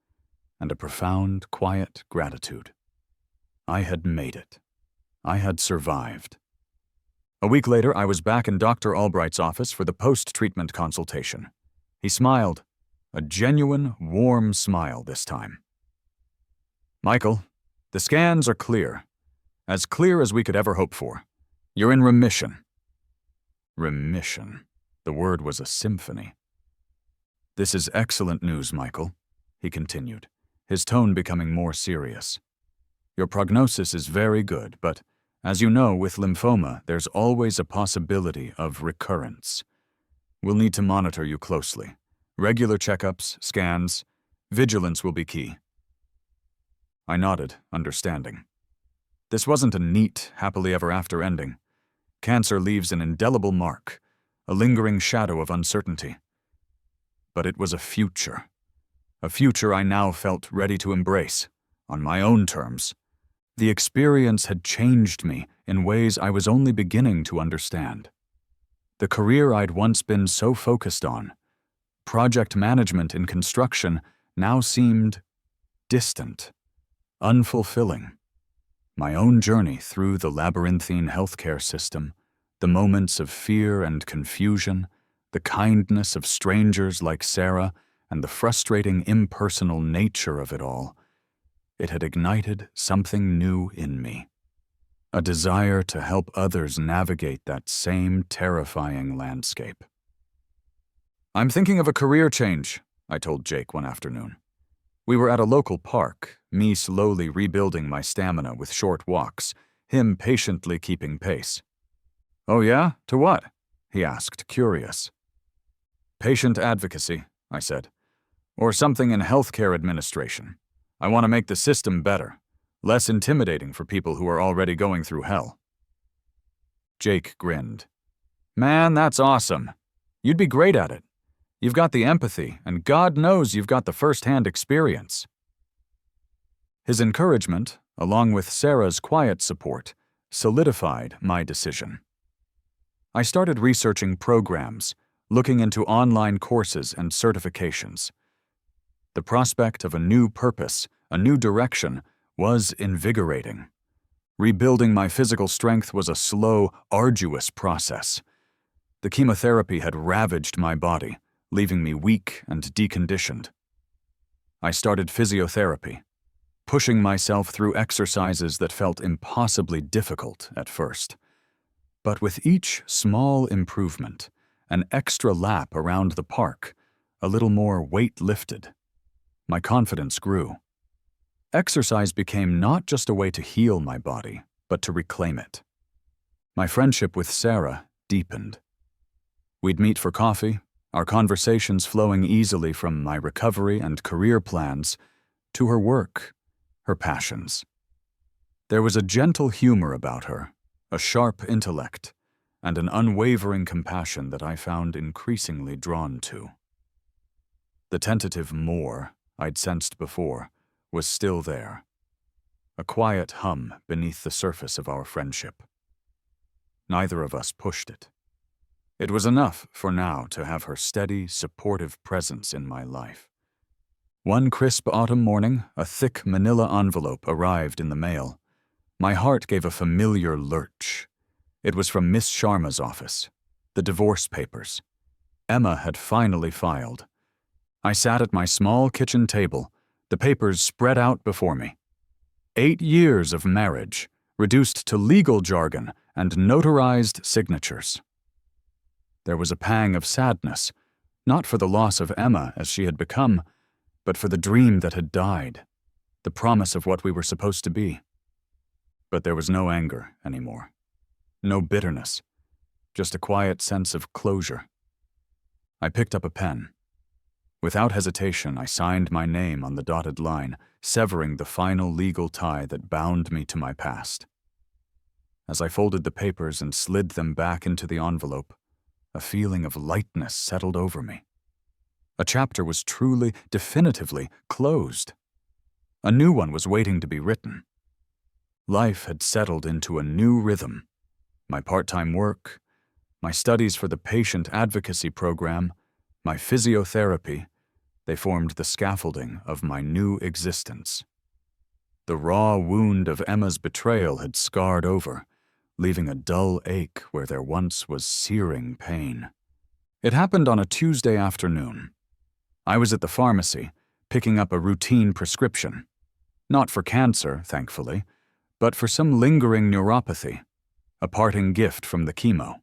and a profound, quiet gratitude. I had made it. I had survived. A week later, I was back in Dr. Albright's office for the post-treatment consultation. He smiled, a genuine, warm smile this time. "Michael, the scans are clear. As clear as we could ever hope for. You're in remission." Remission. The word was a symphony. "This is excellent news, Michael," he continued, his tone becoming more serious. "Your prognosis is very good, but, as you know, with lymphoma, there's always a possibility of recurrence. We'll need to monitor you closely. Regular checkups, scans, vigilance will be key." I nodded, understanding. This wasn't a neat, happily ever after ending. Cancer leaves an indelible mark, a lingering shadow of uncertainty. But it was a future I now felt ready to embrace, on my own terms. The experience had changed me in ways I was only beginning to understand. The career I'd once been so focused on, project management in construction, now seemed distant, unfulfilling. My own journey through the labyrinthine healthcare system, the moments of fear and confusion, the kindness of strangers like Sarah, and the frustrating impersonal nature of it all, it had ignited something new in me. A desire to help others navigate that same terrifying landscape. "I'm thinking of a career change," I told Jake one afternoon. We were at a local park, me slowly rebuilding my stamina with short walks, him patiently keeping pace. "Oh yeah? To what?" he asked, curious. "Patient advocacy," I said. "Or something in healthcare administration. I want to make the system better, less intimidating for people who are already going through hell." Jake grinned. "Man, that's awesome. You'd be great at it. You've got the empathy, and God knows you've got the first-hand experience." His encouragement, along with Sarah's quiet support, solidified my decision. I started researching programs, looking into online courses and certifications. The prospect of a new purpose, a new direction, was invigorating. Rebuilding my physical strength was a slow, arduous process. The chemotherapy had ravaged my body, leaving me weak and deconditioned. I started physiotherapy, pushing myself through exercises that felt impossibly difficult at first. But with each small improvement, an extra lap around the park, a little more weight lifted. My confidence grew. Exercise became not just a way to heal my body, but to reclaim it. My friendship with Sarah deepened. We'd meet for coffee, our conversations flowing easily from my recovery and career plans to her work, her passions. There was a gentle humor about her, a sharp intellect, and an unwavering compassion that I found increasingly drawn to. The tentative more I'd sensed before was still there, a quiet hum beneath the surface of our friendship. Neither of us pushed it. It was enough for now to have her steady, supportive presence in my life. One crisp autumn morning, a thick manila envelope arrived in the mail. My heart gave a familiar lurch. It was from Miss Sharma's office, the divorce papers. Emma had finally filed. I sat at my small kitchen table, the papers spread out before me. 8 years of marriage, reduced to legal jargon and notarized signatures. There was a pang of sadness, not for the loss of Emma as she had become, but for the dream that had died, the promise of what we were supposed to be. But there was no anger anymore, no bitterness, just a quiet sense of closure. I picked up a pen. Without hesitation, I signed my name on the dotted line, severing the final legal tie that bound me to my past. As I folded the papers and slid them back into the envelope, a feeling of lightness settled over me. A chapter was truly, definitively closed. A new one was waiting to be written. Life had settled into a new rhythm. My part-time work, my studies for the patient advocacy program, my physiotherapy, they formed the scaffolding of my new existence. The raw wound of Emma's betrayal had scarred over, leaving a dull ache where there once was searing pain. It happened on a Tuesday afternoon. I was at the pharmacy, picking up a routine prescription. Not for cancer, thankfully, but for some lingering neuropathy, a parting gift from the chemo.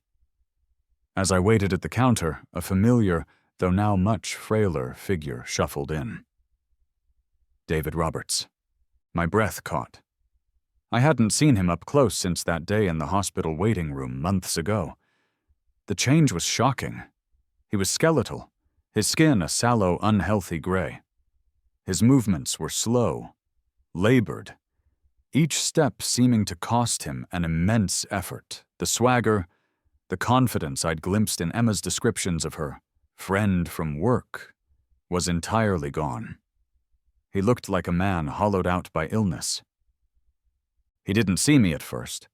As I waited at the counter, a familiar, though now much frailer, figure shuffled in. David Roberts. My breath caught. I hadn't seen him up close since that day in the hospital waiting room months ago. The change was shocking. He was skeletal, his skin a sallow, unhealthy gray. His movements were slow, labored, each step seeming to cost him an immense effort. The swagger, the confidence I'd glimpsed in Emma's descriptions of her friend from work, was entirely gone. He looked like a man hollowed out by illness. He didn't see me at first.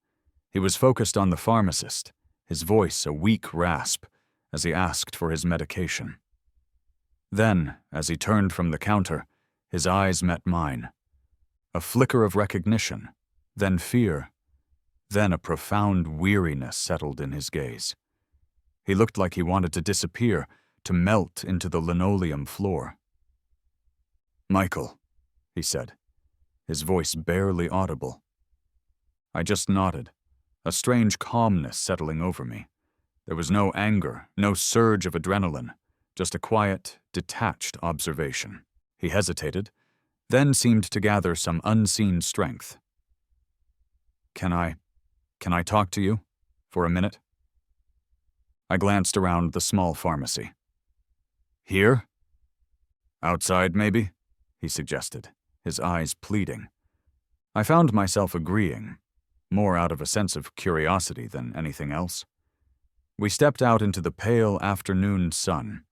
He was focused on the pharmacist, his voice a weak rasp as he asked for his medication. Then, as he turned from the counter, his eyes met mine. A flicker of recognition, then fear, then a profound weariness settled in his gaze. He looked like he wanted to disappear, to melt into the linoleum floor. "Michael," he said, his voice barely audible. I just nodded, a strange calmness settling over me. There was no anger, no surge of adrenaline, just a quiet, detached observation. He hesitated, then seemed to gather some unseen strength. Can I talk to you for a minute?" I glanced around the small pharmacy. "Here? Outside, maybe?" he suggested, his eyes pleading. I found myself agreeing, more out of a sense of curiosity than anything else. We stepped out into the pale afternoon sun.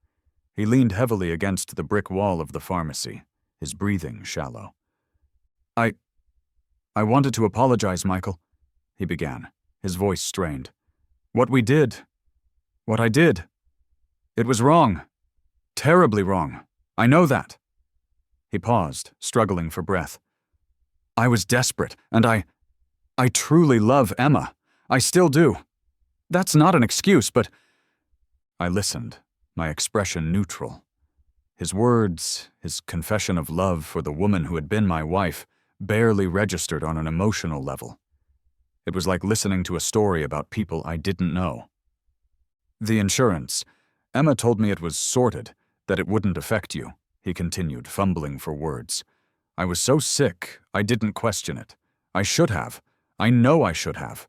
He leaned heavily against the brick wall of the pharmacy, his breathing shallow. I wanted to apologize, Michael," he began, his voice strained. What I did, it was wrong. Terribly wrong. I know that." He paused, struggling for breath. "I was desperate, and I truly love Emma. I still do. That's not an excuse, but—" I listened, my expression neutral. His words, his confession of love for the woman who had been my wife, barely registered on an emotional level. It was like listening to a story about people I didn't know. "The insurance. Emma told me it was sorted. that it wouldn't affect you," he continued, fumbling for words. "I was so sick, I didn't question it. I should have. I know I should have."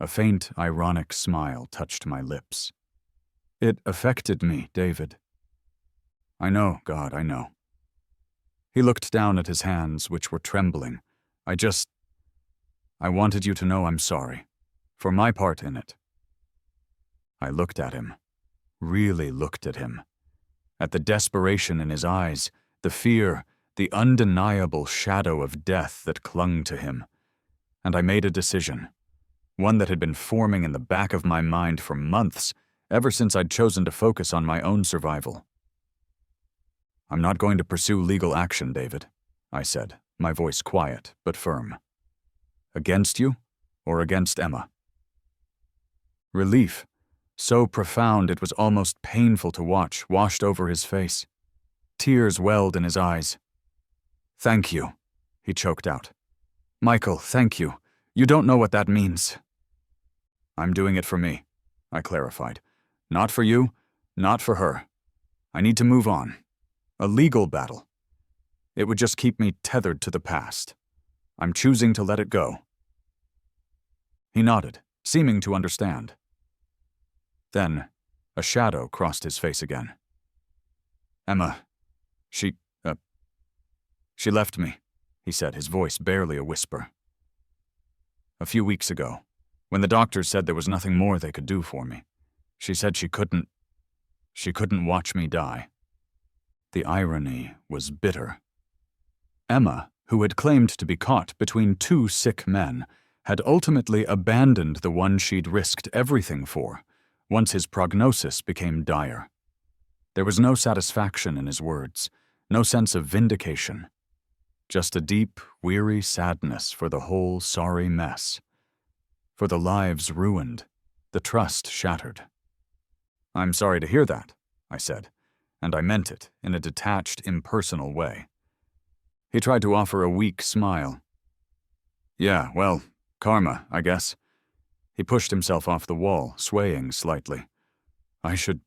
A faint, ironic smile touched my lips. "It affected me, David." "I know, God, I know." He looked down at his hands, which were trembling. I wanted you to know I'm sorry. For my part in it." I looked at him. Really looked at him. At the desperation in his eyes, the fear, the undeniable shadow of death that clung to him. And I made a decision. One that had been forming in the back of my mind for months, ever since I'd chosen to focus on my own survival. "I'm not going to pursue legal action, David," I said, my voice quiet but firm. "Against you or against Emma?" Relief, so profound it was almost painful to watch, washed over his face. Tears welled in his eyes. "Thank you," he choked out. "Michael, thank you. You don't know what that means." "I'm doing it for me," I clarified. "Not for you, not for her. I need to move on. A legal battle. It would just keep me tethered to the past. I'm choosing to let it go." He nodded, seeming to understand. Then, a shadow crossed his face again. "Emma, she left me," he said, his voice barely a whisper. "A few weeks ago, when the doctors said there was nothing more they could do for me. She said she couldn't watch me die." The irony was bitter. Emma, who had claimed to be caught between two sick men, had ultimately abandoned the one she'd risked everything for, once his prognosis became dire. There was no satisfaction in his words, no sense of vindication. Just a deep, weary sadness for the whole sorry mess. For the lives ruined, the trust shattered. "I'm sorry to hear that," I said, and I meant it in a detached, impersonal way. He tried to offer a weak smile. "Yeah, well, karma, I guess." He pushed himself off the wall, swaying slightly. I should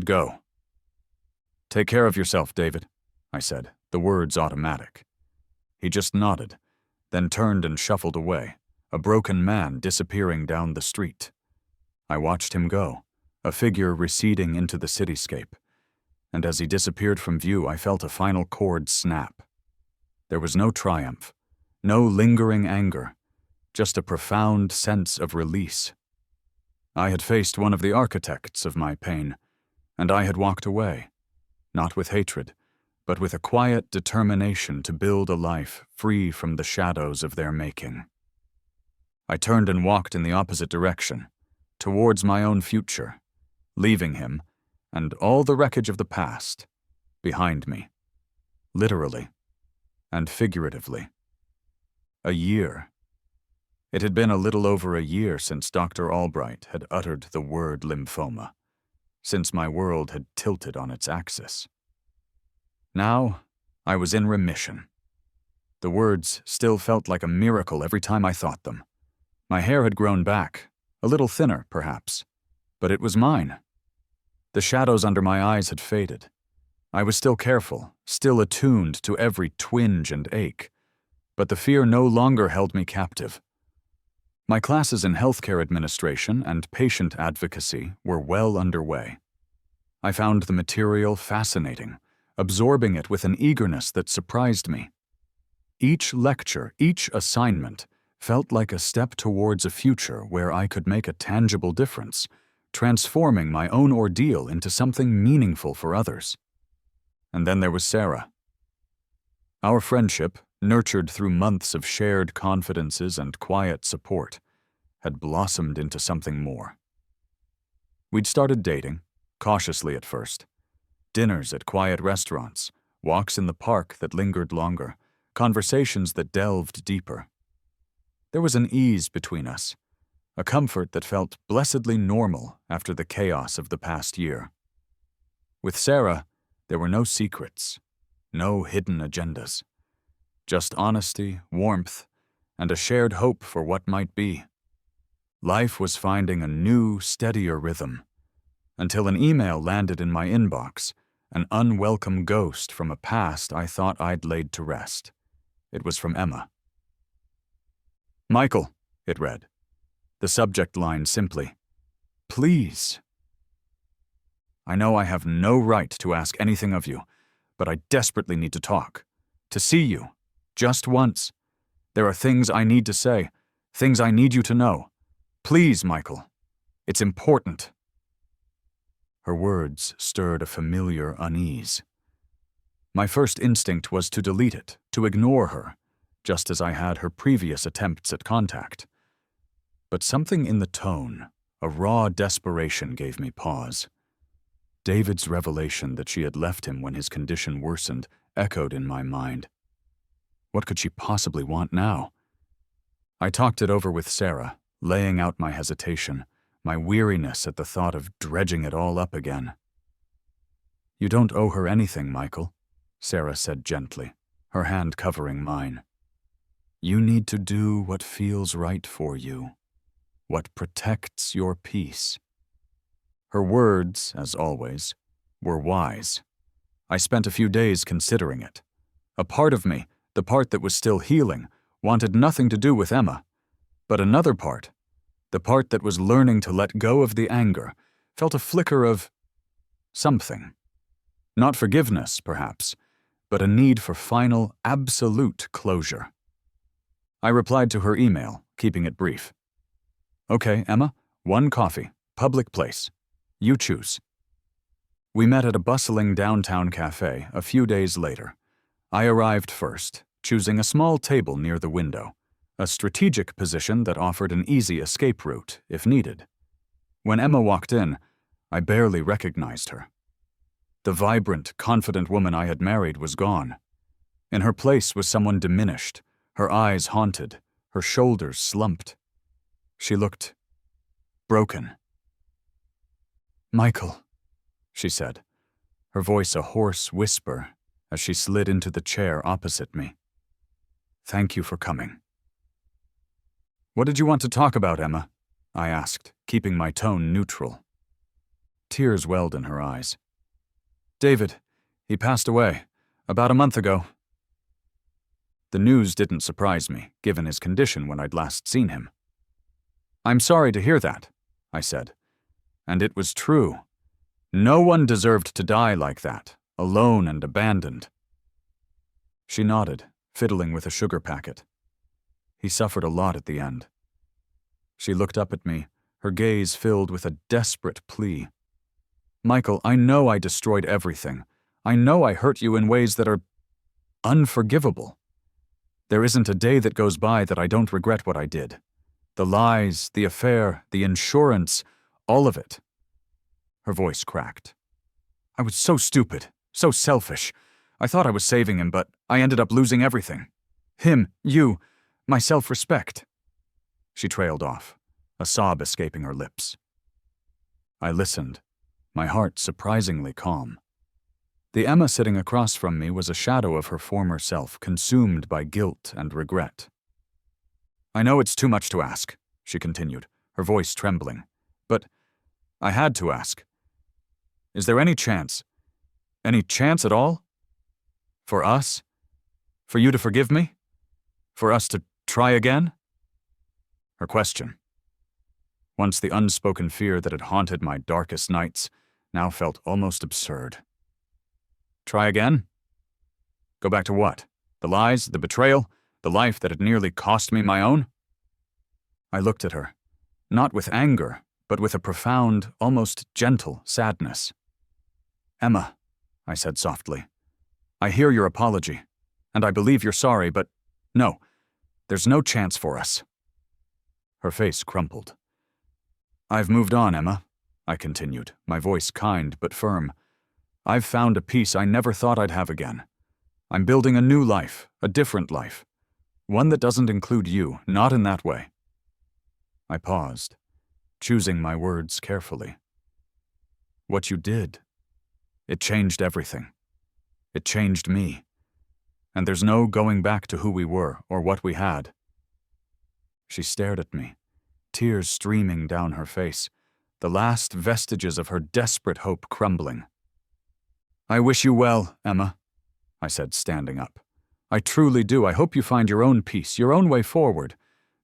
go." "Take care of yourself, David," I said, the words automatic. He just nodded, then turned and shuffled away, a broken man disappearing down the street. I watched him go, a figure receding into the cityscape, and as he disappeared from view, I felt a final chord snap. There was no triumph, no lingering anger, just a profound sense of release. I had faced one of the architects of my pain, and I had walked away, not with hatred, but with a quiet determination to build a life free from the shadows of their making. I turned and walked in the opposite direction, towards my own future, leaving him, and all the wreckage of the past, behind me, literally and figuratively. A year. It had been a little over a year since Dr. Albright had uttered the word lymphoma, since my world had tilted on its axis. Now, I was in remission. The words still felt like a miracle every time I thought them. My hair had grown back, a little thinner, perhaps, but it was mine. The shadows under my eyes had faded. I was still careful, still attuned to every twinge and ache, but the fear no longer held me captive. My classes in healthcare administration and patient advocacy were well underway. I found the material fascinating, absorbing it with an eagerness that surprised me. Each lecture, each assignment, felt like a step towards a future where I could make a tangible difference, transforming my own ordeal into something meaningful for others. And then there was Sarah. Our friendship, nurtured through months of shared confidences and quiet support, had blossomed into something more. We'd started dating, cautiously at first. Dinners at quiet restaurants, walks in the park that lingered longer, conversations that delved deeper. There was an ease between us, a comfort that felt blessedly normal after the chaos of the past year. With Sarah, there were no secrets, no hidden agendas. Just honesty, warmth, and a shared hope for what might be. Life was finding a new, steadier rhythm. until an email landed in my inbox, an unwelcome ghost from a past I thought I'd laid to rest. It was from Emma. "Michael," it read. The subject line simply, "Please. I know I have no right to ask anything of you, but I desperately need to talk. To see you. Just once. There are things I need to say, things I need you to know. Please, Michael. It's important." Her words stirred a familiar unease. My first instinct was to delete it, to ignore her, just as I had her previous attempts at contact. But something in the tone, a raw desperation, gave me pause. David's revelation that she had left him when his condition worsened echoed in my mind. What could she possibly want now? I talked it over with Sarah, laying out my hesitation, my weariness at the thought of dredging it all up again. "You don't owe her anything, Michael," Sarah said gently, her hand covering mine. "You need to do what feels right for you, what protects your peace." Her words, as always, were wise. I spent a few days considering it. A part of me, the part that was still healing, wanted nothing to do with Emma. But another part, the part that was learning to let go of the anger, felt a flicker of something. Not forgiveness, perhaps, but a need for final, absolute closure. I replied to her email, keeping it brief. "Okay, Emma, 1 coffee, public place. You choose." We met at a bustling downtown cafe a few days later. I arrived first, choosing a small table near the window, a strategic position that offered an easy escape route if needed. When Emma walked in, I barely recognized her. The vibrant, confident woman I had married was gone. In her place was someone diminished, her eyes haunted, her shoulders slumped. She looked broken. "Michael," she said, her voice a hoarse whisper as she slid into the chair opposite me. "Thank you for coming." "What did you want to talk about, Emma?" I asked, keeping my tone neutral. Tears welled in her eyes. "David, he passed away, about a month ago." The news didn't surprise me, given his condition when I'd last seen him. "I'm sorry to hear that," I said. And it was true. No one deserved to die like that, alone and abandoned. She nodded, fiddling with a sugar packet. He suffered a lot at the end. She looked up at me, her gaze filled with a desperate plea. "Michael, I know I destroyed everything. I know I hurt you in ways that are unforgivable. There isn't a day that goes by that I don't regret what I did. The lies, the affair, the insurance, all of it." Her voice cracked. "I was so stupid, so selfish. I thought I was saving him, but I ended up losing everything. Him, you, my self-respect." She trailed off, a sob escaping her lips. I listened, my heart surprisingly calm. The Emma sitting across from me was a shadow of her former self, consumed by guilt and regret. "I know it's too much to ask," she continued, her voice trembling. "But I had to ask. Is there any chance at all? For us? For you to forgive me? For us to try again?" Her question. Once the unspoken fear that had haunted my darkest nights now felt almost absurd. Try again? Go back to what? The lies, the betrayal, the life that had nearly cost me my own? I looked at her, not with anger, but with a profound, almost gentle sadness. "Emma," I said softly, "I hear your apology, and I believe you're sorry, but no, there's no chance for us." Her face crumpled. "I've moved on, Emma," I continued, my voice kind but firm. "I've found a peace I never thought I'd have again. I'm building a new life, a different life. One that doesn't include you, not in that way." I paused, choosing my words carefully. "What you did, it changed everything. It changed me. And there's no going back to who we were or what we had." She stared at me, tears streaming down her face, the last vestiges of her desperate hope crumbling. "I wish you well, Emma," I said, standing up. "I truly do. I hope you find your own peace, your own way forward,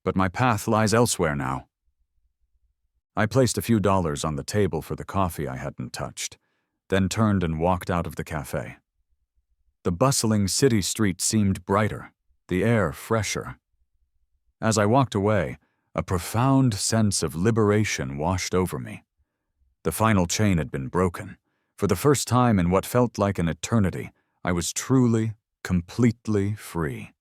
but my path lies elsewhere now." I placed a few dollars on the table for the coffee I hadn't touched, then turned and walked out of the cafe. The bustling city street seemed brighter, the air fresher. As I walked away, a profound sense of liberation washed over me. The final chain had been broken. For the first time in what felt like an eternity, I was truly, completely free.